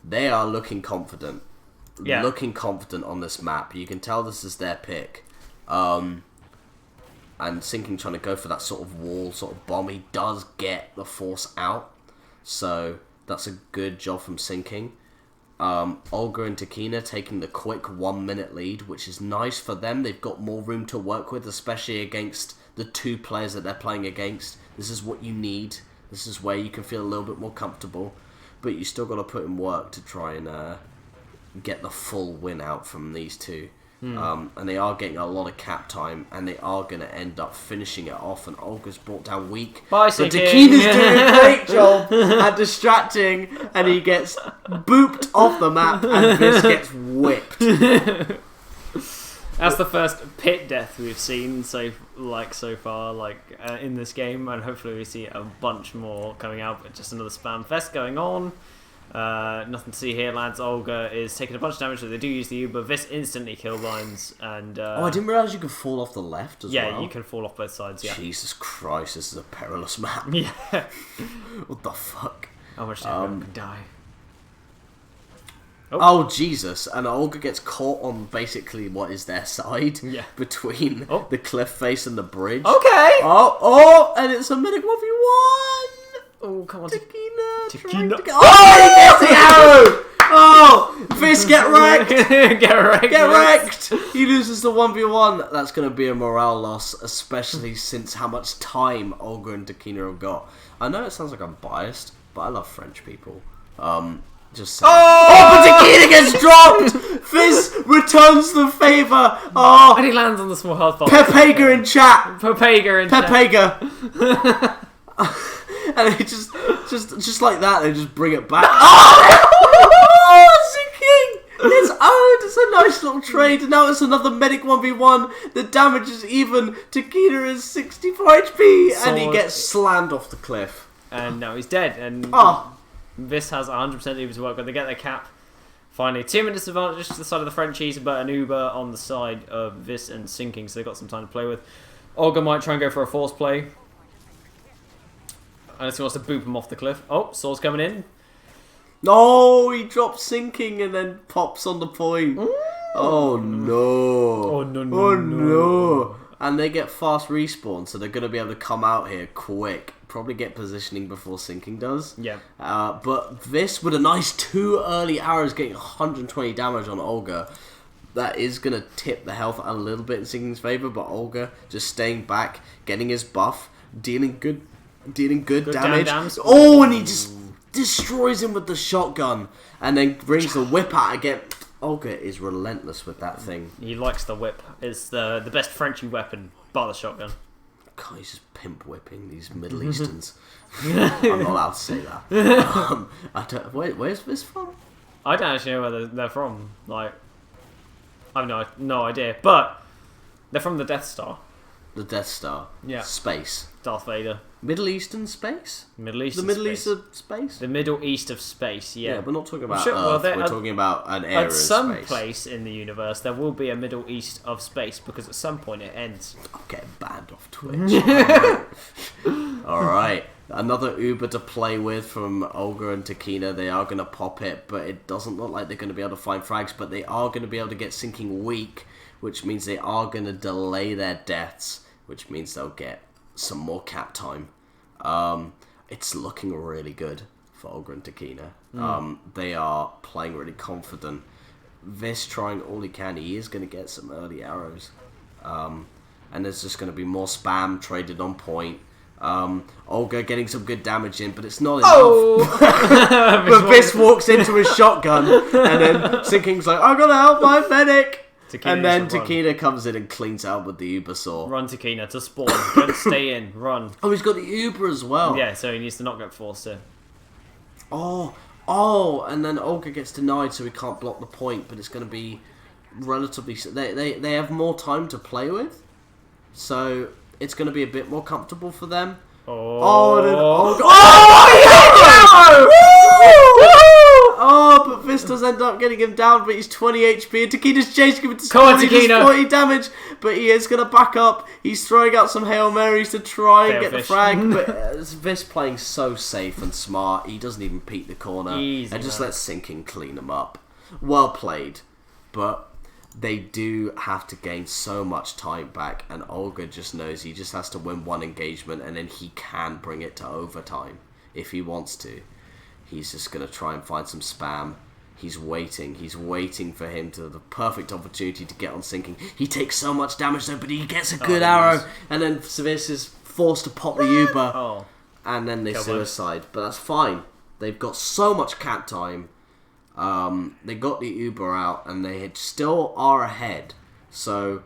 Speaker 2: They are looking confident.
Speaker 1: Yeah.
Speaker 2: Looking confident on this map. You can tell this is their pick. And SynciNG trying to go for that sort of wall, sort of bomb. He does get the force out. So that's a good job from SynciNG. Olgha and Takina taking the quick 1 minute lead, which is nice for them. They've got more room to work with, especially against the two players that they're playing against. This is what you need. This is where you can feel a little bit more comfortable. But you still got to put in work to try and get the full win out from these two. And they are getting a lot of cap time, and they are going to end up finishing it off. And Olga's brought down weak.
Speaker 1: Bye,
Speaker 2: but
Speaker 1: SynciNG.
Speaker 2: Takina's doing a great job at distracting, and he gets booped off the map, and this gets whipped.
Speaker 1: That's the first pit death we've seen so far, in this game, and hopefully we see a bunch more coming out. But just another spam fest going on. Nothing to see here, lads. Olgha is taking a bunch of damage, so they do use the U, but this instantly kill lines, and...
Speaker 2: I didn't realise you could fall off the left as well.
Speaker 1: Yeah, you can fall off both sides, yeah.
Speaker 2: Jesus Christ, this is a perilous map.
Speaker 1: Yeah.
Speaker 2: What the fuck?
Speaker 1: How much damage can die?
Speaker 2: Oh, Jesus. And Olgha gets caught on basically what is their side.
Speaker 1: Yeah.
Speaker 2: Between the cliff face and the bridge.
Speaker 1: Okay!
Speaker 2: And it's a medic 1v1!
Speaker 1: Oh, come on.
Speaker 2: Takina. Oh, he gets the arrow! Oh, Fist, get wrecked!
Speaker 1: Get wrecked!
Speaker 2: Get wrecked! He loses the 1v1. That's going to be a morale loss, especially since how much time Olgha and Takina have got. I know it sounds like I'm biased, but I love French people. Just saying. But Takina gets dropped! Fizz returns the favour! Oh!
Speaker 1: And he lands on the small health box.
Speaker 2: Pepega in chat!
Speaker 1: Pepega.
Speaker 2: And it just like that, they just bring it back. Oh, SynciNG! It's owned. It's a nice little trade, and now it's another medic 1v1. The damage is even. Takina is 64 HP, and he gets slammed off the cliff.
Speaker 1: And now he's dead. And this has 100% Uber to work with. They get their cap. Finally, 2 minutes advantage to the side of the Frenchies, but an Uber on the side of this and SynciNG, so they've got some time to play with. Olgha might try and go for a force play. Unless he wants to boop him off the cliff. Oh, Sword's coming in.
Speaker 2: No, he drops SynciNG and then pops on the point. Oh no.
Speaker 1: Oh no.
Speaker 2: Oh no. And they get fast respawn, so they're going to be able to come out here quick. Probably get positioning before SynciNG does.
Speaker 1: Yeah.
Speaker 2: But this, with a nice 2 early arrows getting 120 damage on Olgha, that is going to tip the health a little bit in SynciNG's favour, but Olgha just staying back, getting his buff, dealing good damage. Oh, and he just destroys him with the shotgun, and then brings the whip out again. Olgha is relentless with that thing.
Speaker 1: He likes the whip. It's the best Frenchy weapon, bar the shotgun.
Speaker 2: God, he's just pimp whipping these Middle Easterns. I'm not allowed to say that. Where's this from?
Speaker 1: I don't actually know where they're from. Like, I have no idea. But they're from the Death Star.
Speaker 2: The Death Star.
Speaker 1: Yeah.
Speaker 2: Space.
Speaker 1: Darth Vader.
Speaker 2: Middle Eastern space?
Speaker 1: Middle East.
Speaker 2: The Middle East of space?
Speaker 1: The Middle East of space, yeah.
Speaker 2: Yeah, we're not talking about
Speaker 1: Sure,
Speaker 2: Earth,
Speaker 1: well,
Speaker 2: we're talking about an area
Speaker 1: at some
Speaker 2: of space.
Speaker 1: place in the universe, there will be a Middle East of space, because at some point it ends.
Speaker 2: I'm getting banned off Twitch. Alright. Another Uber to play with from Olgha and Takina. They are going to pop it, but it doesn't look like they're going to be able to find frags, but they are going to be able to get SynciNG weak, which means they are going to delay their deaths, which means they'll get some more cap time. It's looking really good for Olgha and Takina. They are playing really confident. Viz trying all he can. He is going to get some early arrows. And there's just going to be more spam traded on point. Olgha getting some good damage in, but it's not enough. But Viz walks into his shotgun, and then SynciNG's like, I'm going to help my medic. And then Takina comes in and cleans out with the Uber saw.
Speaker 1: Run Takina to spawn. Don't stay in. Run.
Speaker 2: Oh, he's got the Uber as well.
Speaker 1: Yeah, so he needs to not get forced in.
Speaker 2: Oh, and then Olgha gets denied, so he can't block the point. But it's going to be relatively. They have more time to play with, so it's going to be a bit more comfortable for them. Then Olgha. But Vis does end up getting him down, but he's 20 HP, and Takina's chasing him into spawn. He does 40 damage, but he is going to back up. He's throwing out some Hail Marys to try and get the frag, but Vis playing so safe and smart. He doesn't even peek the corner and just lets SynciNG clean him up. Well played, but they do have to gain so much time back, and Olgha just knows he just has to win one engagement, and then he can bring it to overtime if he wants to. He's just going to try and find some spam. He's waiting for him to the perfect opportunity to get on SynciNG. He takes so much damage though, but he gets a good arrow, and then Vis is forced to pop the Uber, and then they suicide. But that's fine. They've got so much cap time. They got the Uber out, and they still are ahead. So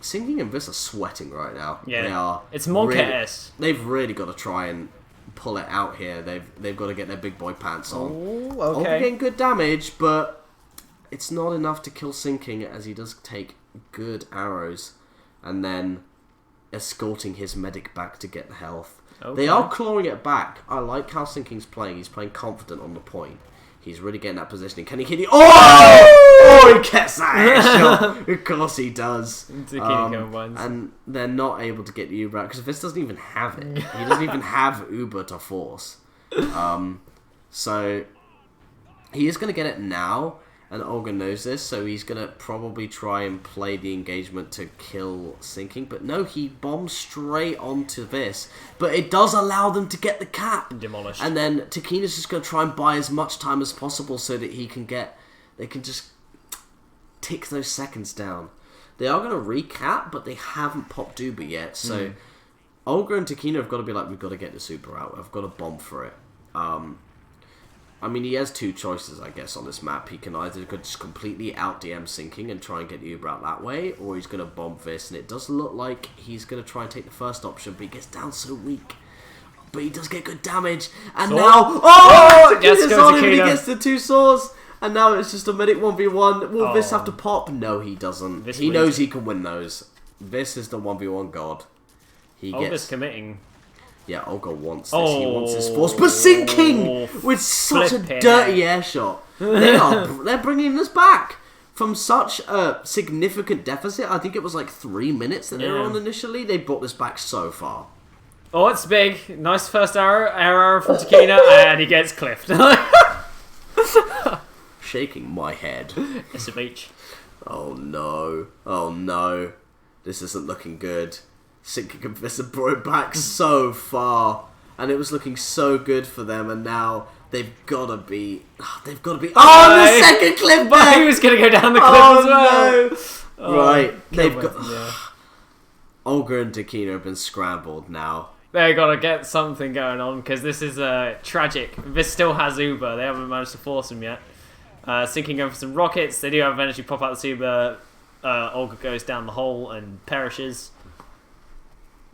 Speaker 2: SynciNG and Vis are sweating right now.
Speaker 1: Yeah,
Speaker 2: they are.
Speaker 1: It's Monk-S.
Speaker 2: They've really got to try and pull it out here. They've got to get their big boy pants on.
Speaker 1: Okay.
Speaker 2: Getting good damage, but it's not enough to kill SynciNG, as he does take good arrows, and then escorting his medic back to get the health. They are clawing it back. I like how SynciNG's playing. He's playing confident on the point. He's really getting that positioning. Can he hit it? He gets that headshot. Of course he does. And they're not able to get the Uber out because Vis doesn't even have it. He doesn't even have Uber to force. So he is going to get it now, and Olgha knows this, so he's going to probably try and play the engagement to kill SynciNG. But no, he bombs straight onto Vis. But it does allow them to get the cap.
Speaker 1: Demolished.
Speaker 2: And then Takina's just going to try and buy as much time as possible so that they can just tick those seconds down. They are going to recap, but they haven't popped Uber yet. So Olgha and Takina have got to be like, we've got to get this Uber out. I've got to bomb for it. I mean, he has two choices, I guess, on this map. He can either just completely out-DM SynciNG and try and get the Uber out that way, or he's going to bomb Vis, and it does look like he's going to try and take the first option, but he gets down so weak. But he does get good damage, and now... Takina's on him, and he gets the two swords, and now it's just a medic 1v1. Will Vis have to pop? No, he doesn't. He knows he can win those. Vis is the 1v1 god.
Speaker 1: Olgha's committing.
Speaker 2: Yeah, Olgha wants this. He wants his force. But SynciNG with such a dirty air shot. They're bringing us back from such a significant deficit. I think it was like 3 minutes that they were on initially. They brought this back so far.
Speaker 1: Oh, it's big. Nice first arrow from Takina, and he gets clipped.
Speaker 2: Shaking my head.
Speaker 1: It's a beach.
Speaker 2: Oh no. This isn't looking good. SynciNG and Vis have brought it back so far, and it was looking so good for them, and now they've got to be. The second clip!
Speaker 1: But he was going to go down the cliff as well.
Speaker 2: No. Right, they've got. Olgha and Takina have been scrambled now.
Speaker 1: They got to get something going on because this is tragic. Vis still has Uber. They haven't managed to force him yet. SynciNG going for some rockets. They do have energy pop out the Uber. Olgha goes down the hole and perishes.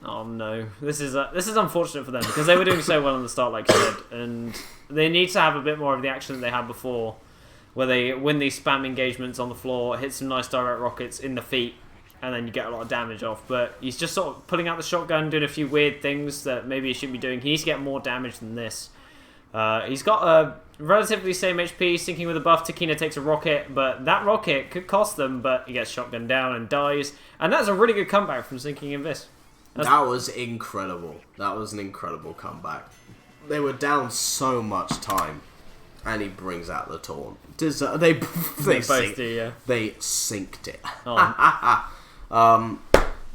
Speaker 1: Oh no, this is unfortunate for them because they were doing so well on the start, like you said, and they need to have a bit more of the action that they had before, where they win these spam engagements on the floor, hit some nice direct rockets in the feet, and then you get a lot of damage off. But he's just sort of pulling out the shotgun, doing a few weird things that maybe he shouldn't be doing. He needs to get more damage than this. He's got a relatively same HP, SynciNG with a buff. Takina takes a rocket, but that rocket could cost them, but he gets shotgunned down and dies. And that's a really good comeback from SynciNG and Vis.
Speaker 2: That was incredible. That was an incredible comeback. They were down so much time, and he brings out the taunt. They both do, yeah. They synced it.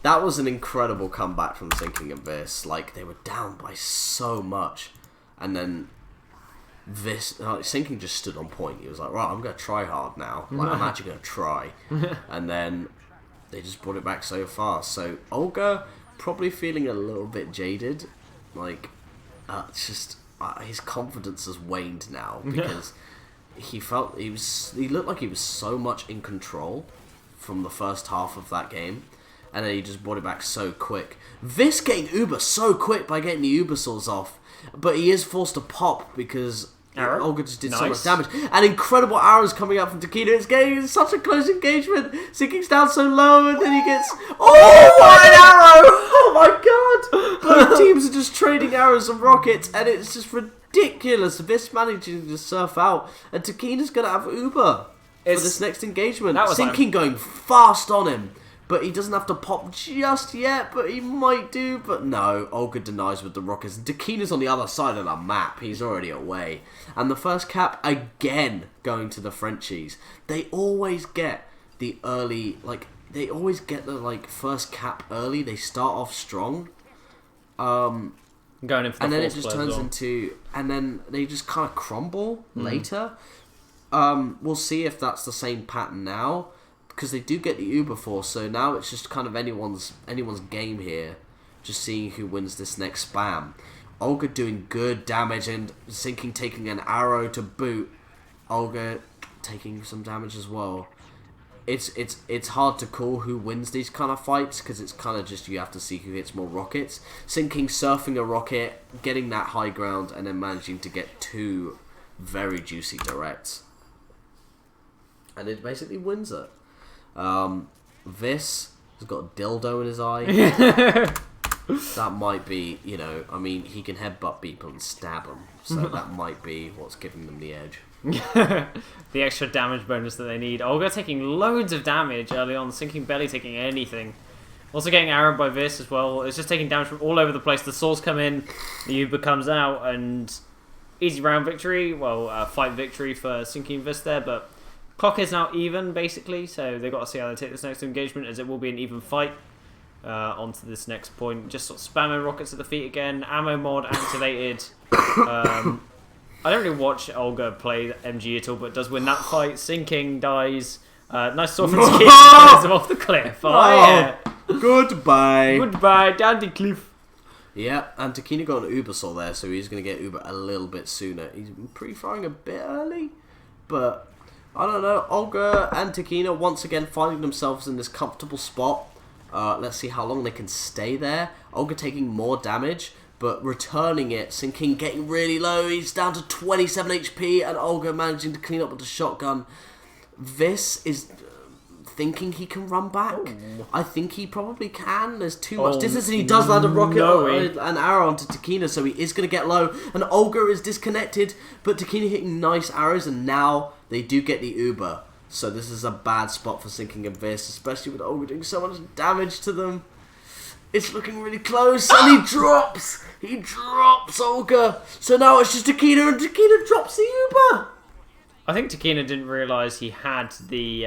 Speaker 2: That was an incredible comeback from SynciNG and Vis. Like, they were down by so much, and then SynciNG just stood on point. He was like, right, I'm going to try hard now. Like, I'm actually going to try. And then they just brought it back so fast. So Olgha probably feeling a little bit jaded. Like, it's just his confidence has waned now because he looked like he was so much in control from the first half of that game. And then he just brought it back so quick. Vis getting Uber so quick by getting the Uber saws off. But he is forced to pop because Olgha just did so much damage. And incredible arrows coming out from Takina. It's such a close engagement. SynciNG's down so low and then he gets... Oh, what an arrow! Oh my god! Both teams are just trading arrows and rockets and it's just ridiculous. Vis managing to surf out and Takina's going to have Uber for this next engagement. SynciNG going fast on him. But he doesn't have to pop just yet, but he might do. But no, Olgha denies with the rockets. Takina's on the other side of the map. He's already away. And the first cap, again, going to the Frenchies. They always get the early, they always get the, first cap early. They start off strong.
Speaker 1: Going in for the
Speaker 2: and then it just turns into, and then they just kind of crumble later. We'll see if that's the same pattern now. Because they do get the Uber force, so now it's just kind of anyone's game here. Just seeing who wins this next spam. Olgha doing good damage and SynciNG taking an arrow to boot. Olgha taking some damage as well. It's hard to call who wins these kind of fights because it's kind of just you have to see who hits more rockets. SynciNG surfing a rocket, getting that high ground, and then managing to get 2 very juicy directs. And it basically wins it. Vis has got a dildo in his eye. That might be, I mean, he can headbutt people and stab them, so that might be what's giving them the edge.
Speaker 1: The extra damage bonus that they need. Olgha taking loads of damage early on, SynciNG barely taking anything. Also getting arrowed by Vis as well. It's just taking damage from all over the place. The swords come in, the Uber comes out, and easy round victory. Well, fight victory for SynciNG and Vis there, but clock is now even, basically, so they've got to see how they take this next engagement, as it will be an even fight. Onto this next point. Just sort of spamming rockets at the feet again. Ammo mod activated. I don't really watch Olgha play MG at all, but does win that fight. SynciNG dies. Nice sword from Takina, throws him off the cliff. Yeah.
Speaker 2: Goodbye.
Speaker 1: Goodbye, down the cliff.
Speaker 2: Yeah, and Takina got an Uber saw there, so he's going to get Uber a little bit sooner. He's pre-firing a bit early, but I don't know. Olgha and Takina once again finding themselves in this comfortable spot. Let's see how long they can stay there. Olgha taking more damage, but returning it. SynciNG getting really low. He's down to 27 HP, and Olgha managing to clean up with the shotgun. Vis is thinking he can run back. Oh. I think he probably can. There's too much distance, and he does land a rocket, an arrow onto Takina, so he is going to get low. And Olgha is disconnected, but Takina hitting nice arrows, and now they do get the Uber. So this is a bad spot for SynciNG and Vis, especially with Olgha doing so much damage to them. It's looking really close, and he drops! He drops Olgha! So now it's just Takina, and Takina drops the Uber!
Speaker 1: I think Takina didn't realise he had the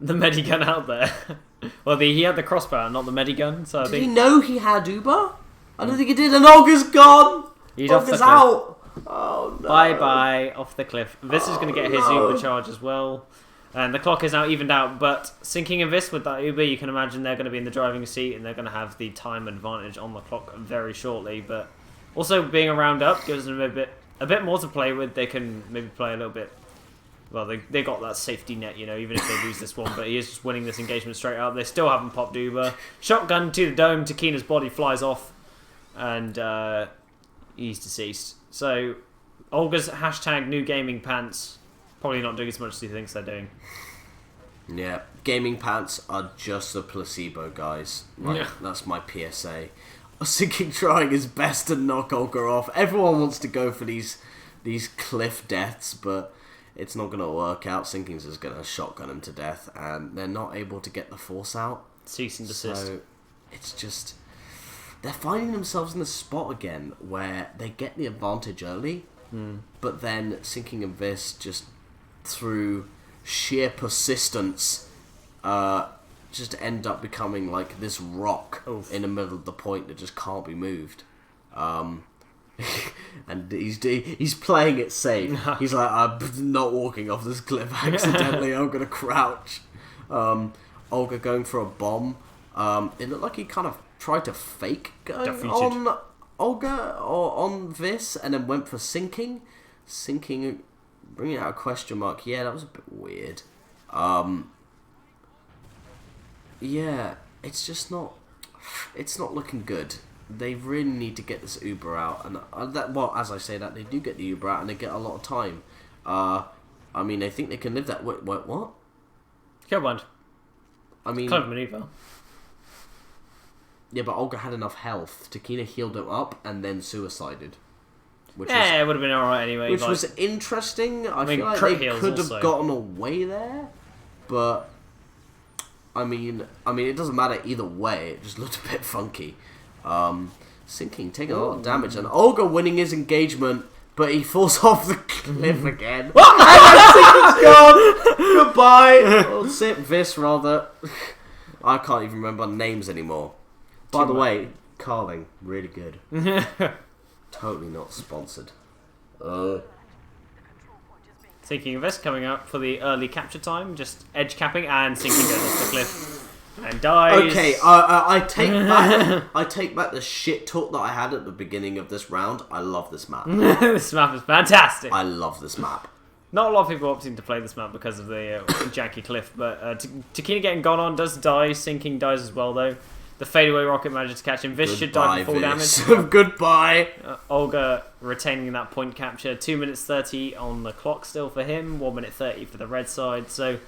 Speaker 1: medigun out there. Well, he had the crossbow, not the medigun, so
Speaker 2: Did he know he had Uber? I don't think he did, and Olga's gone! Olga's out! Oh no.
Speaker 1: Bye-bye, off the cliff. Vis is going to get his Uber charge as well. And the clock is now evened out, but SynciNG and Vis with that Uber, you can imagine they're going to be in the driving seat and they're going to have the time advantage on the clock very shortly. But also being a round up gives them a bit more to play with. They can maybe play a little bit... Well, they got that safety net, even if they lose this one. But he is just winning this engagement straight up. They still haven't popped Uber. Shotgun to the dome, Takina's body flies off. And he's deceased. So, Olga's hashtag new gaming pants probably not doing as much as he thinks they're doing.
Speaker 2: Yeah, gaming pants are just a placebo, guys. Right, yeah. That's my PSA. SynciNG trying his best to knock Olgha off. Everyone wants to go for these cliff deaths, but it's not going to work out. SynciNG's just going to shotgun him to death, and they're not able to get the force out.
Speaker 1: Cease and desist.
Speaker 2: So, it's just... They're finding themselves in the spot again where they get the advantage early, but then SynciNG and Vis just through sheer persistence just end up becoming like this rock in the middle of the point that just can't be moved. And he's playing it safe. He's like, I'm not walking off this cliff accidentally. I'm gonna crouch. Olgha going for a bomb. It looked like he kind of tried to fake going on Olgha or on Vis and then went for SynciNG. SynciNG bringing out a question mark. Yeah, that was a bit weird. Yeah, it's just not. It's not looking good. They really need to get this Uber out, and as I say that, they do get the Uber out, and they get a lot of time. I mean, I think they can live that. Wait, what?
Speaker 1: Killblind.
Speaker 2: I mean,
Speaker 1: Clever maneuver.
Speaker 2: Yeah, but Olga had enough health. Takina healed him up and then suicided.
Speaker 1: It would have been alright anyway.
Speaker 2: Which was interesting. I
Speaker 1: mean,
Speaker 2: feel like they could have gotten away there, but I mean, it doesn't matter either way. It just looked a bit funky. SynciNG taking a lot of damage, and Olga winning his engagement, but he falls off the cliff again. And SynciNG's gone. Goodbye. Well, Sip Vis rather. I can't even remember names anymore. By the way, Carling, really good. Totally not sponsored.
Speaker 1: SynciNG of this coming up for the early capture time, just edge capping, and SynciNG goes off the cliff and dies.
Speaker 2: Okay, I take back the shit talk that I had at the beginning of this round. I love this map.
Speaker 1: This map is fantastic.
Speaker 2: I love this map.
Speaker 1: Not a lot of people opting to play this map because of the janky cliff, but Takina getting gone on does die. SynciNG dies as well though. The fadeaway rocket manages to catch him. Vis should die for full damage.
Speaker 2: Goodbye.
Speaker 1: Olga retaining that point capture. 2 minutes 30 on the clock still for him. 1 minute 30 for the red side. So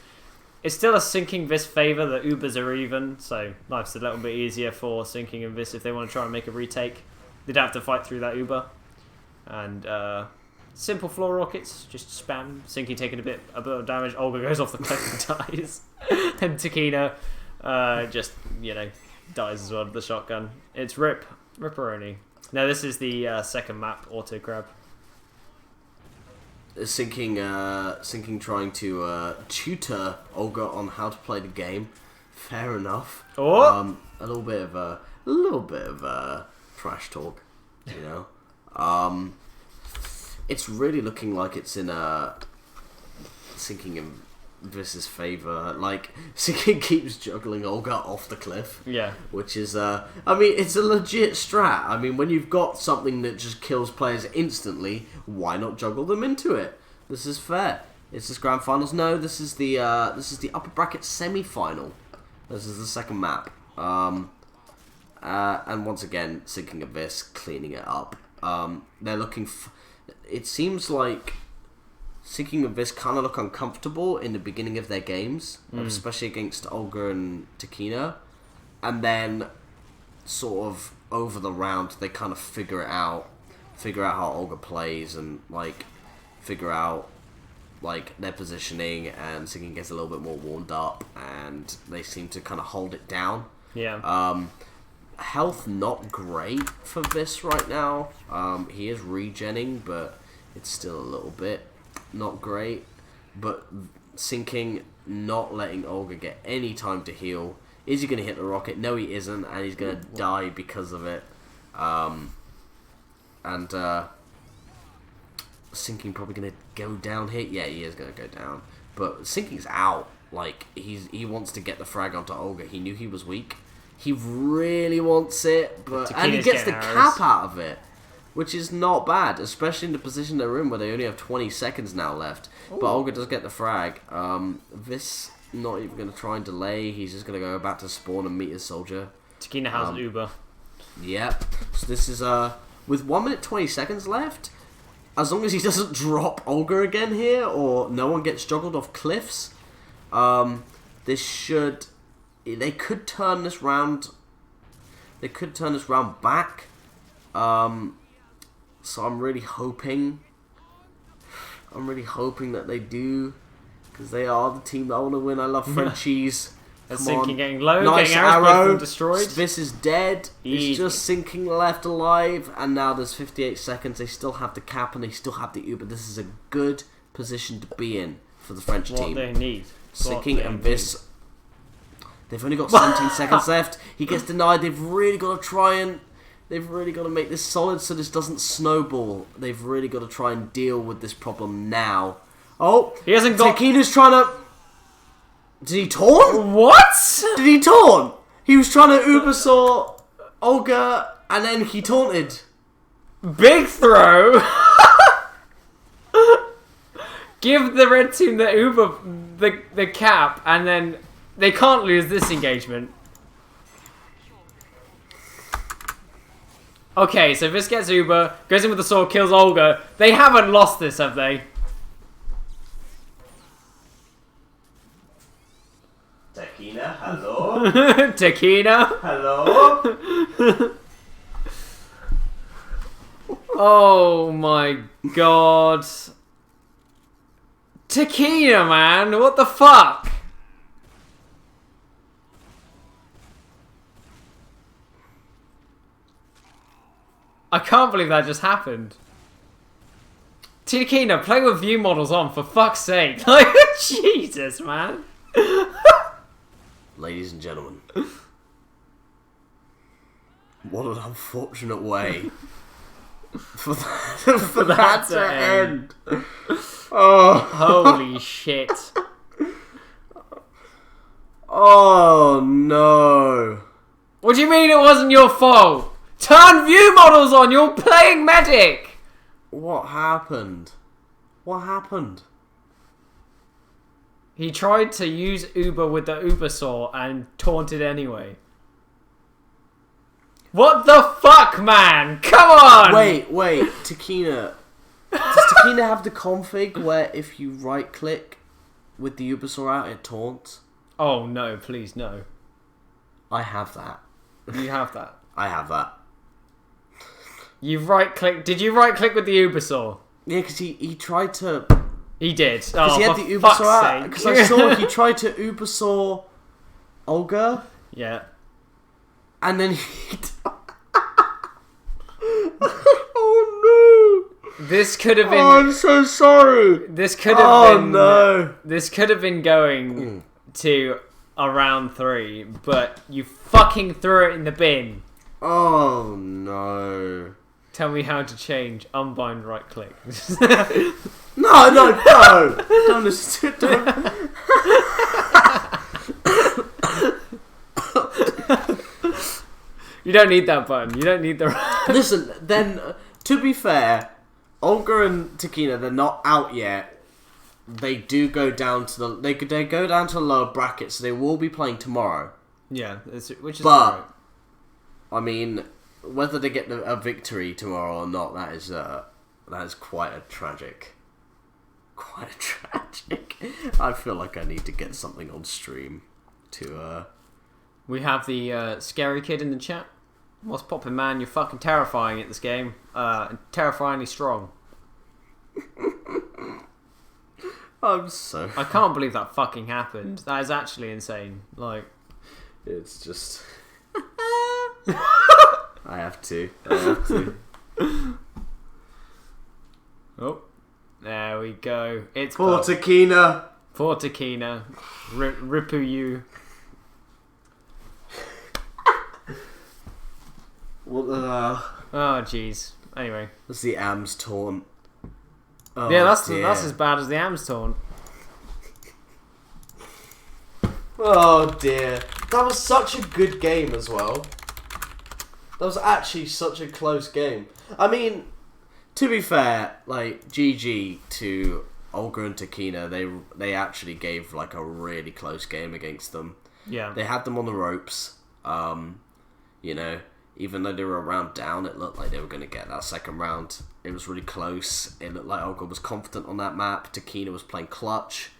Speaker 1: it's still a SynciNG Vis favour. The Ubers are even. So life's a little bit easier for SynciNG and Vis if they want to try and make a retake. They'd have to fight through that Uber. And simple floor rockets. Just spam. SynciNG taking a bit of damage. Olga goes off the cliff and dies. And Takina just, dies as well with the shotgun. It's Ripperoni. Now this is the second map, auto grab.
Speaker 2: SynciNG trying to tutor Olga on how to play the game. Fair enough.
Speaker 1: Oh.
Speaker 2: A little bit of trash talk, It's really looking like it's in SynciNG and Vis's favour. Like, SynciNG keeps juggling Olga off the cliff.
Speaker 1: Yeah.
Speaker 2: Which is, it's a legit strat. I mean, when you've got something that just kills players instantly, why not juggle them into it? This is fair. Is this grand finals? No, this is the upper bracket semi final. This is the second map. And once again, SynciNG and Vis cleaning it up. They're looking. It seems like SynciNG and Vis kind of look uncomfortable in the beginning of their games, especially against Olga and Takina, and then sort of over the round they kind of figure out how Olga plays and figure out their positioning, and SynciNG gets a little bit more warmed up, and they seem to kind of hold it down.
Speaker 1: Yeah.
Speaker 2: Health not great for Vis right now. He is regenning, but it's still a little bit not great. But SynciNG not letting Olga get any time to heal. Is he going to hit the rocket? No, he isn't, and he's going to die because of it. SynciNG probably going to go down here. Yeah, he is going to go down. But SynciNG's out. He wants to get the frag onto Olga. He knew he was weak. He really wants it, and he gets the cap out of it, which is not bad, especially in the position they're in where they only have 20 seconds now left. Ooh. But Olga does get the frag. Vis not even going to try and delay. He's just going to go back to spawn and meet his soldier.
Speaker 1: Takina has an Uber.
Speaker 2: Yep. So this is with 1 minute 20 seconds left. As long as he doesn't drop Olga again here, or no one gets juggled off cliffs, this should. They could turn this round. They could turn this round back. So I'm really hoping. That they do, because they are the team that I want to win. I love Frenchies.
Speaker 1: SynciNG getting low,
Speaker 2: nice
Speaker 1: getting arrows, both of them destroyed.
Speaker 2: This is dead. It's just SynciNG left alive, and now there's 58 seconds. They still have the cap and they still have the Uber. This is a good position to be in for the French team.
Speaker 1: What they need.
Speaker 2: SynciNG and Vis. They've only got 17 seconds left. He gets denied. They've really got to try and. They've really got to make this solid so this doesn't snowball. They've really got to try and deal with this problem now. Oh,
Speaker 1: he hasn't got.
Speaker 2: Takina's trying to. Did he taunt?
Speaker 1: What?
Speaker 2: Did he taunt? He was trying to Uber saw Olga and then he taunted.
Speaker 1: Big throw. Give the red team the Uber the cap, and then they can't lose this engagement. Okay, so Vis gets Uber, goes in with the sword, kills Olga. They haven't lost this, have they?
Speaker 2: Takina, hello.
Speaker 1: Takina.
Speaker 2: Hello.
Speaker 1: Oh my god. Takina, man, what the fuck? I can't believe that just happened. Takina, play with view models on, for fuck's sake. Like, Jesus, man.
Speaker 2: Ladies and gentlemen. What an unfortunate way for that to end. Oh.
Speaker 1: Holy shit.
Speaker 2: Oh no.
Speaker 1: What do you mean it wasn't your fault? Turn view models on, you're playing medic!
Speaker 2: What happened? What happened?
Speaker 1: He tried to use Uber with the Uber saw and taunted anyway. What the fuck, man? Come on!
Speaker 2: Wait, Takina. Does Takina have the config where if you right click with the Uber saw out, it taunts?
Speaker 1: Oh no, please no.
Speaker 2: I have that.
Speaker 1: You have that.
Speaker 2: I have that.
Speaker 1: You right click. Did you right click with the Uber saw?
Speaker 2: Yeah, because he tried to.
Speaker 1: He did.
Speaker 2: Because
Speaker 1: Oh,
Speaker 2: he had
Speaker 1: for
Speaker 2: the Uber
Speaker 1: fuck's
Speaker 2: saw out.
Speaker 1: sake.
Speaker 2: Because I saw he tried to Uber saw Olga.
Speaker 1: Yeah.
Speaker 2: And then he. Oh no!
Speaker 1: This could have been.
Speaker 2: Oh, I'm so sorry.
Speaker 1: This could have been.
Speaker 2: No!
Speaker 1: This could have been going to around 3, but you fucking threw it in the bin.
Speaker 2: Oh no!
Speaker 1: Tell me how to change unbind right click.
Speaker 2: No! Don't listen to it.
Speaker 1: You don't need that button. You don't need the.
Speaker 2: Listen, then, to be fair, Olga and Takina, they're not out yet. They do go down to the they go down to the lower bracket, so they will be playing tomorrow.
Speaker 1: Yeah, which is.
Speaker 2: But
Speaker 1: right.
Speaker 2: I mean, whether they get a victory tomorrow or not, that is quite a tragic. Quite a tragic. I feel like I need to get something on stream to.
Speaker 1: We have the scary kid in the chat. What's poppin', man? You're fucking terrifying at this game. Terrifyingly strong.
Speaker 2: I'm so.
Speaker 1: I can't believe that fucking happened. That is actually insane. Like,
Speaker 2: it's just. I have to.
Speaker 1: Oh, there we go. It's
Speaker 2: For Takina.
Speaker 1: For Takina. Ripu you.
Speaker 2: What
Speaker 1: Oh, jeez. Anyway.
Speaker 2: That's the AMS taunt. Oh,
Speaker 1: yeah, that's
Speaker 2: dear.
Speaker 1: that's as bad as the AMS taunt.
Speaker 2: Oh dear. That was such a good game as well. That was actually such a close game. I mean, to be fair, like, GG to Olga and Takina, they actually gave like a really close game against them.
Speaker 1: Yeah.
Speaker 2: They had them on the ropes. You know, even though they were a round down, it looked like they were going to get that second round. It was really close. It looked like Olga was confident on that map. Takina was playing clutch.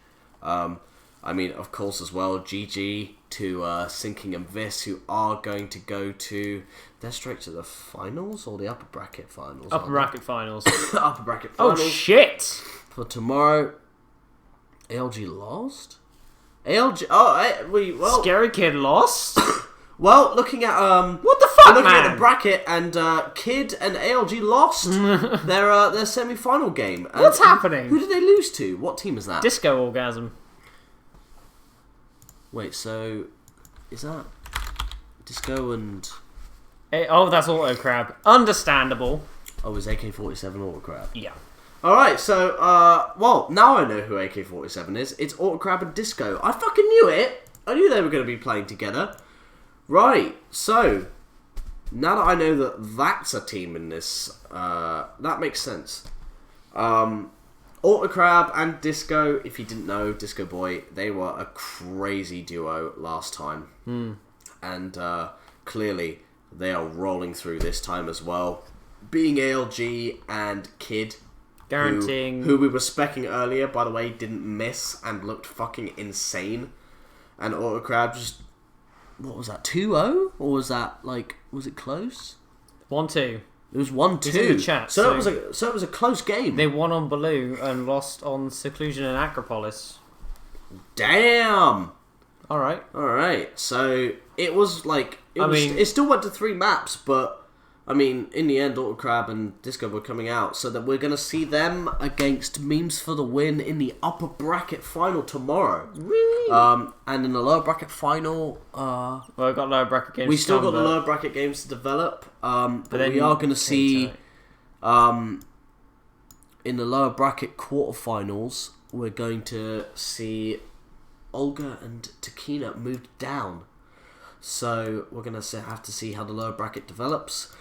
Speaker 2: I mean, of course, as well, GG to SynciNG and Vis, who are going to go to... They're straight to the finals or the upper bracket finals?
Speaker 1: Upper bracket finals.
Speaker 2: Upper bracket finals.
Speaker 1: Oh, shit!
Speaker 2: For tomorrow. ALG lost? ALG... Oh, well...
Speaker 1: Scary kid lost?
Speaker 2: Well, looking at
Speaker 1: what the fuck,
Speaker 2: looking
Speaker 1: man?
Speaker 2: at the bracket, and Kid and ALG lost their semi-final game. And
Speaker 1: What's happening?
Speaker 2: Who did they lose to? What team is that?
Speaker 1: Disco Orgasm.
Speaker 2: Wait, so is that Disco and?
Speaker 1: Oh, that's Auto Crab. Understandable.
Speaker 2: Oh, is AK-47 Autocrab?
Speaker 1: Yeah.
Speaker 2: All right, so well, now I know who AK-47 is. It's Autocrab and Disco. I fucking knew it. I knew they were going to be playing together. Right, so now that I know that that's a team in this, that makes sense. Autocrab and Disco, if you didn't know, Disco Boy, they were a crazy duo last time. And clearly they are rolling through this time as well. Being ALG and Kid,
Speaker 1: guaranteeing...
Speaker 2: Who we were specking earlier, by the way, didn't miss and looked fucking insane. And Autocrab just... What was that, 2-0? Or was that, like... Was it close?
Speaker 1: 1-2.
Speaker 2: It was 1-2.
Speaker 1: It's in the chat,
Speaker 2: so it was a close game.
Speaker 1: They won on Baloo and lost on Seclusion and Acropolis.
Speaker 2: Damn!
Speaker 1: Alright.
Speaker 2: So it was like... It still went to 3 maps, but... I mean, in the end, Autocrab and Disco were coming out, so that we're going to see them against Memes for the Win in the upper bracket final tomorrow.
Speaker 1: Really?
Speaker 2: And in the lower bracket final...
Speaker 1: well, we've got lower bracket games
Speaker 2: we still got the lower bracket games to develop, but we are going to see... in the lower bracket quarterfinals, we're going to see Olgha and Takina moved down. So we're going to have to see how the lower bracket develops.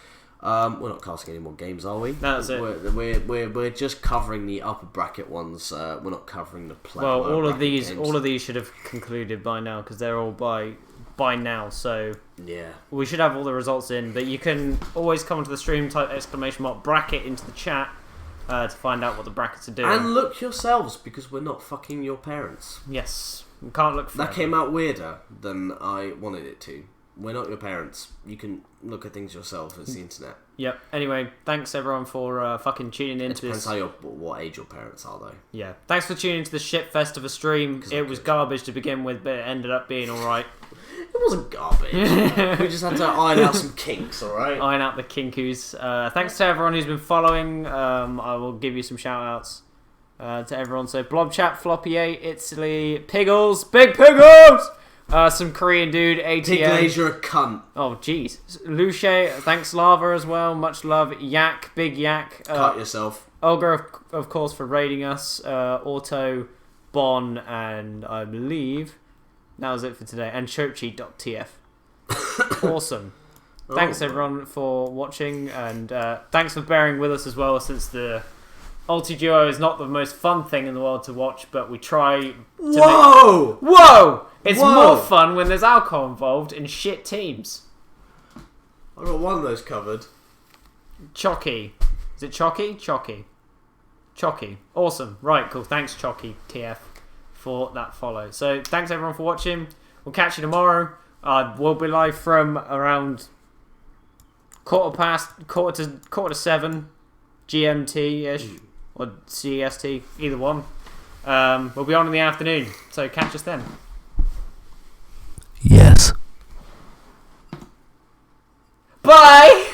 Speaker 2: We're not casting any more games, are we?
Speaker 1: That's it.
Speaker 2: We're just covering the upper bracket ones. We're not covering the play.
Speaker 1: Well, all of these should have concluded by now because they're all by now. So
Speaker 2: yeah,
Speaker 1: we should have all the results in. But you can always come onto the stream, type !bracket into the chat to find out what the brackets are doing.
Speaker 2: And look yourselves because we're not fucking your parents.
Speaker 1: Yes, we can't look.
Speaker 2: That came out weirder than I wanted it to. We're not your parents. You can look at things yourself. It's the internet.
Speaker 1: Yep. Anyway, thanks everyone for fucking tuning in to this.
Speaker 2: It depends what age your parents are, though.
Speaker 1: Yeah. Thanks for tuning into the shit of a stream. It was garbage to begin with, but it ended up being alright.
Speaker 2: It wasn't garbage. We just had to iron out some kinks, alright?
Speaker 1: Iron out the kinkus. Thanks to everyone who's been following. I will give you some shout outs to everyone. So, Blobchat, Floppy8, Italy, Piggles, Big Piggles! Some Korean dude, ATM.
Speaker 2: Pig you're a cunt.
Speaker 1: Oh, jeez. Luce, thanks Lava as well. Much love. Yak, Big Yak.
Speaker 2: Cut yourself.
Speaker 1: Olgha, of course, for raiding us. Auto, Bon, and I believe that was it for today. And Chochi.tf. Awesome. Thanks everyone for watching, and thanks for bearing with us as well, since the Ultiduo is not the most fun thing in the world to watch, but we try to Whoa! It's more fun when there's alcohol involved in shit teams.
Speaker 2: I got one of those covered.
Speaker 1: Chocky. Is it Chocky? Chocky. Awesome. Right, cool. Thanks, Chocky TF, for that follow. So, thanks everyone for watching. We'll catch you tomorrow. We'll be live from around quarter to 7 GMT-ish, or CST, either one. We'll be on in the afternoon, so catch us then.
Speaker 3: Yes.
Speaker 1: Bye!